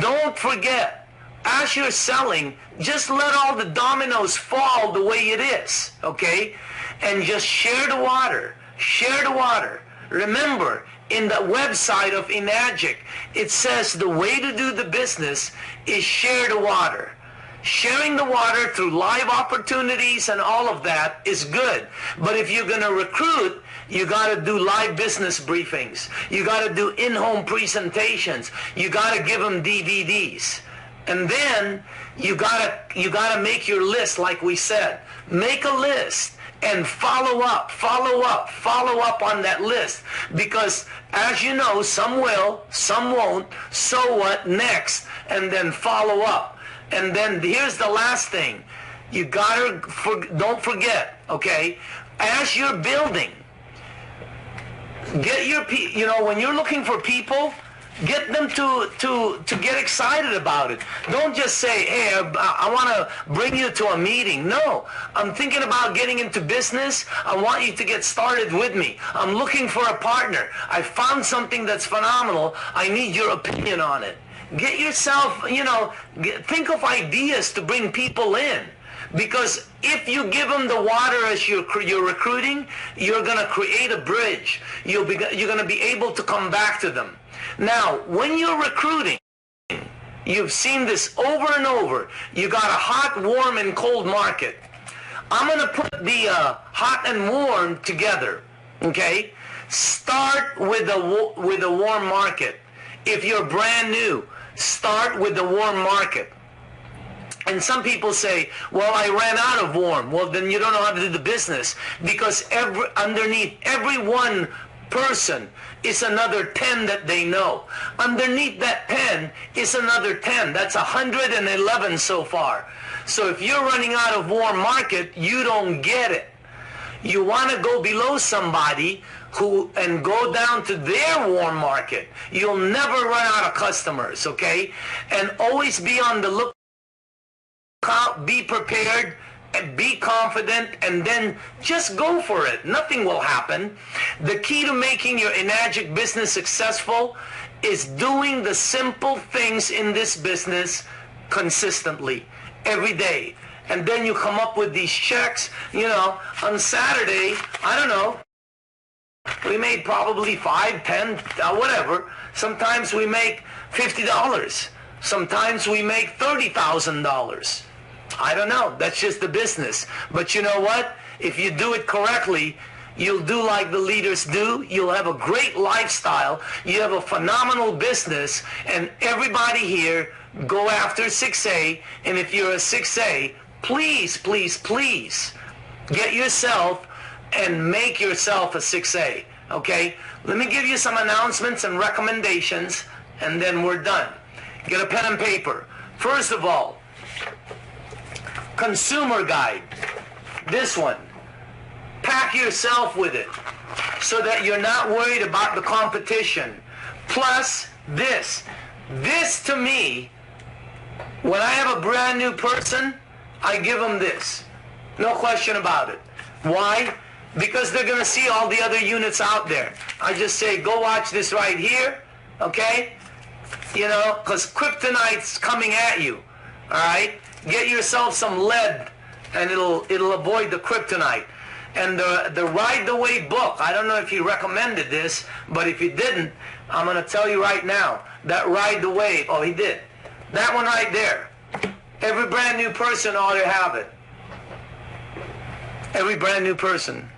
don't forget, as you're selling, just let all the dominoes fall the way it is, okay? And just share the water. Share the water. Remember, in the website of Enagic, it says the way to do the business is share the water. Sharing the water through live opportunities and all of that is good. But if you're going to recruit, you got to do live business briefings. You got to do in-home presentations. You got to give them DVDs. And then you got to make your list like we said. Make a list and follow up on that list. Because as you know, some will, some won't. So what? Next. And then follow up. And then here's the last thing. You don't forget, okay? As you're building, get your, when you're looking for people, get them to get excited about it. Don't just say, hey, I want to bring you to a meeting. No, I'm thinking about getting into business. I want you to get started with me. I'm looking for a partner. I found something that's phenomenal. I need your opinion on it. Get yourself, think of ideas to bring people in. Because if you give them the water as you're recruiting, you're going to create a bridge. You're going to be able to come back to them. Now, when you're recruiting, you've seen this over and over. You got a hot, warm, and cold market. I'm going to put the hot and warm together, okay? Start with the warm market. If you're brand new, start with the warm market. And some people say, well, I ran out of warm. Well, then you don't know how to do the business, because underneath every one person is another 10 that they know. Underneath that 10 is another 10. That's 111 so far. So if you're running out of warm market, you don't get it. You want to go below somebody and go down to their warm market. You'll never run out of customers, okay? And always be on the lookout. Be prepared and be confident, and then just go for it. Nothing will happen. The key to making your Enagic business successful is doing the simple things in this business consistently, every day. And then you come up with these checks. On Saturday, I don't know, we made probably $5, $10, whatever. Sometimes we make $50. Sometimes we make $30,000. I don't know. That's just the business. But you know what? If you do it correctly, you'll do like the leaders do. You'll have a great lifestyle. You have a phenomenal business. And everybody here, go after 6A. And if you're a 6A, please, please, please get yourself and make yourself a 6A. Okay? Let me give you some announcements and recommendations, and then we're done. Get a pen and paper. First of all, consumer guide. This one. Pack yourself with it so that you're not worried about the competition. Plus this. This to me, when I have a brand new person, I give them this. No question about it. Why? Because they're going to see all the other units out there. I just say, go watch this right here, okay? Because kryptonite's coming at you, all right? Get yourself some lead, and it'll avoid the kryptonite. And the Ride the Wave book, I don't know if you recommended this, but if you didn't, I'm going to tell you right now, that Ride the Wave, oh, he did. That one right there. Every brand new person ought to have it. Every brand new person.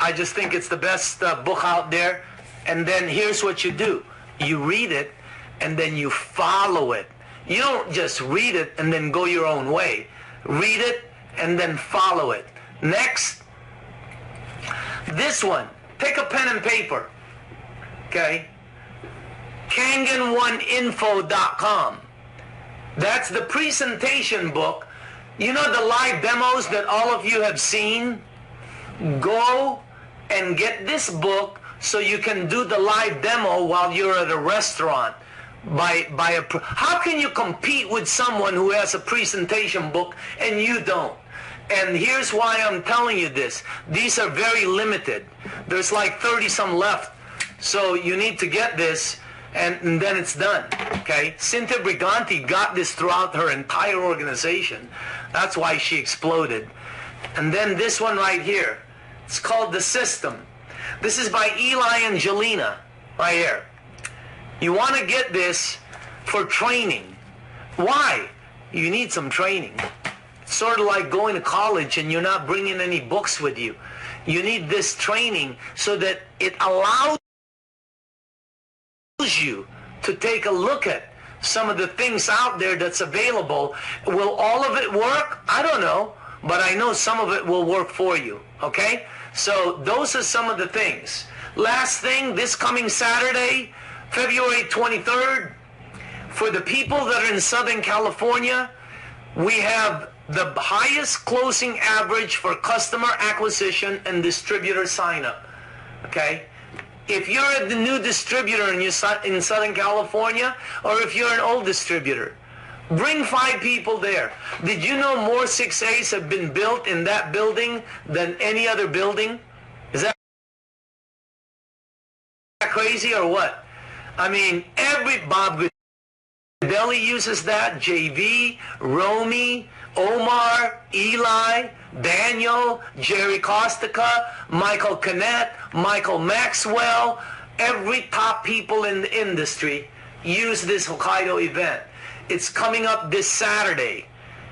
I just think it's the best book out there. And then here's what you do. You read it, and then you follow it. You don't just read it and then go your own way. Read it and then follow it. Next, this one. Take a pen and paper. Okay? Kangen1info.com. That's the presentation book. The live demos that all of you have seen? Go and get this book so you can do the live demo while you're at a restaurant. How can you compete with someone who has a presentation book and you don't? And here's why I'm telling you this. These are very limited. There's like 30 some left. So you need to get this. and then it's done, okay? Cynthia Briganti got this throughout her entire organization. That's why she exploded. And then this one right here, it's called The System. This is by Eli and Jelena, right here. You want to get this for training. Why? You need some training. It's sort of like going to college and you're not bringing any books with you. You need this training so that it allows you to take a look at some of the things out there that's available. Will all of it work? I don't know, but I know some of it will work for you, okay? So those are some of the things. Last thing, this coming Saturday, February 23rd, for the people that are in Southern California, we have the highest closing average for customer acquisition and distributor sign-up, okay? If you're the new distributor in Southern California, or if you're an old distributor, bring 5 people there. Did you know more 6As have been built in that building than any other building? Is that crazy or what? I mean, Bob Godelli uses that, JV, Romy, Omar, Eli, Daniel, Jerry Costico, Michael Canet, Michael Maxwell, every top people in the industry use this Hokkaido event. It's coming up this Saturday.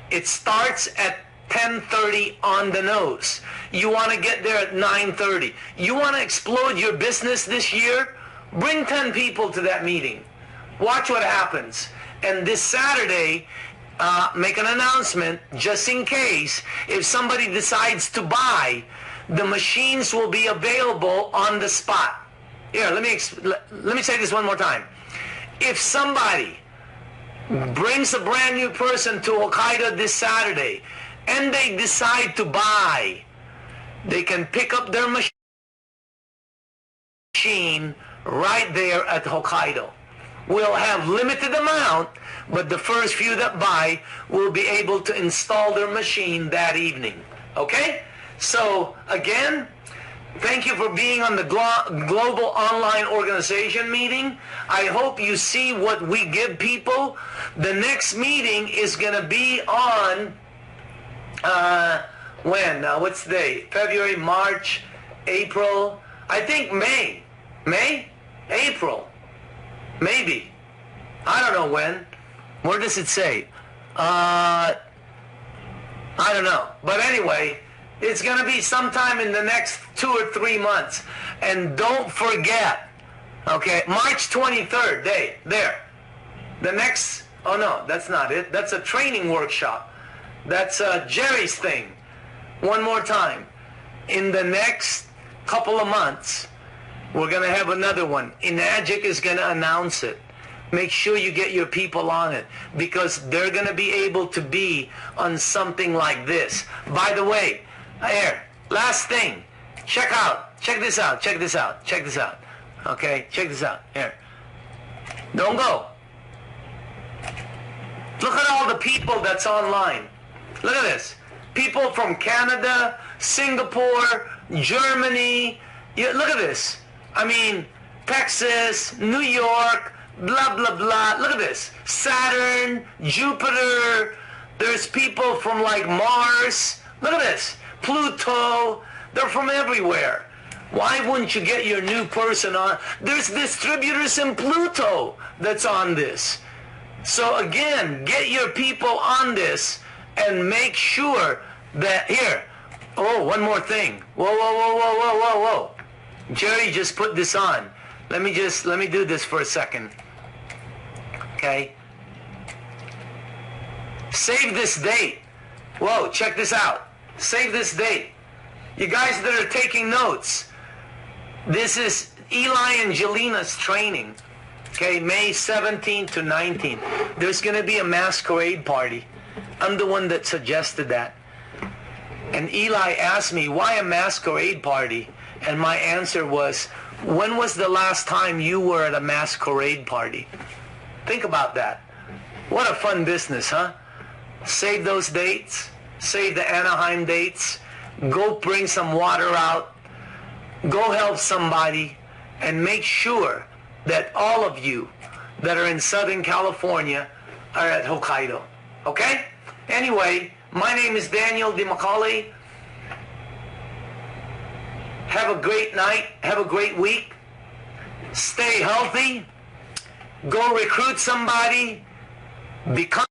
It starts at 10:30 on the nose. You want to get there at 9:30. You want to explode your business this year? Bring 10 people to that meeting. Watch what happens. And this Saturday, make an announcement just in case if somebody decides to buy, the machines will be available on the spot. Here, let me say this one more time. If somebody brings a brand new person to Hokkaido this Saturday and they decide to buy, they can pick up their machine right there at Hokkaido. We'll have limited amount, but the first few that buy will be able to install their machine that evening. Okay? So, again, thank you for being on the Global Online Organization meeting. I hope you see what we give people. The next meeting is going to be on, when? What's the date? February, March, April, I think May. May? April. Maybe. I don't know when. Where does it say? I don't know. But anyway, it's going to be sometime in the next 2 or 3 months. And don't forget, okay, March 23rd, there. The next, oh no, that's not it. That's a training workshop. That's Jerry's thing. One more time. In the next couple of months, we're going to have another one. Enagic is going to announce it. Make sure you get your people on it because they're going to be able to be on something like this. By the way, here, last thing. Check this out. Okay, check this out. Here. Don't go. Look at all the people that's online. Look at this. People from Canada, Singapore, Germany. Yeah, look at this. I mean, Texas, New York, blah, blah, blah. Look at this. Saturn, Jupiter. There's people from like Mars. Look at this. Pluto. They're from everywhere. Why wouldn't you get your new person on? There's distributors in Pluto that's on this. So again, get your people on this and make sure that, here. Oh, one more thing. Whoa. Jerry just put this on. Let me do this for a second. Okay. Save this date. Whoa, check this out. Save this date. You guys that are taking notes, this is Eli and Jelena's training. Okay, May 17th to 19th. There's going to be a masquerade party. I'm the one that suggested that. And Eli asked me, why a masquerade party? And my answer was, when was the last time you were at a masquerade party? Think about that. What a fun business, huh? Save those dates. Save the Anaheim dates. Go bring some water out. Go help somebody. And make sure that all of you that are in Southern California are at Hokkaido. Okay? Anyway, my name is Daniel DeMacaulay. Have a great night. Have a great week. Stay healthy. Go recruit somebody. Become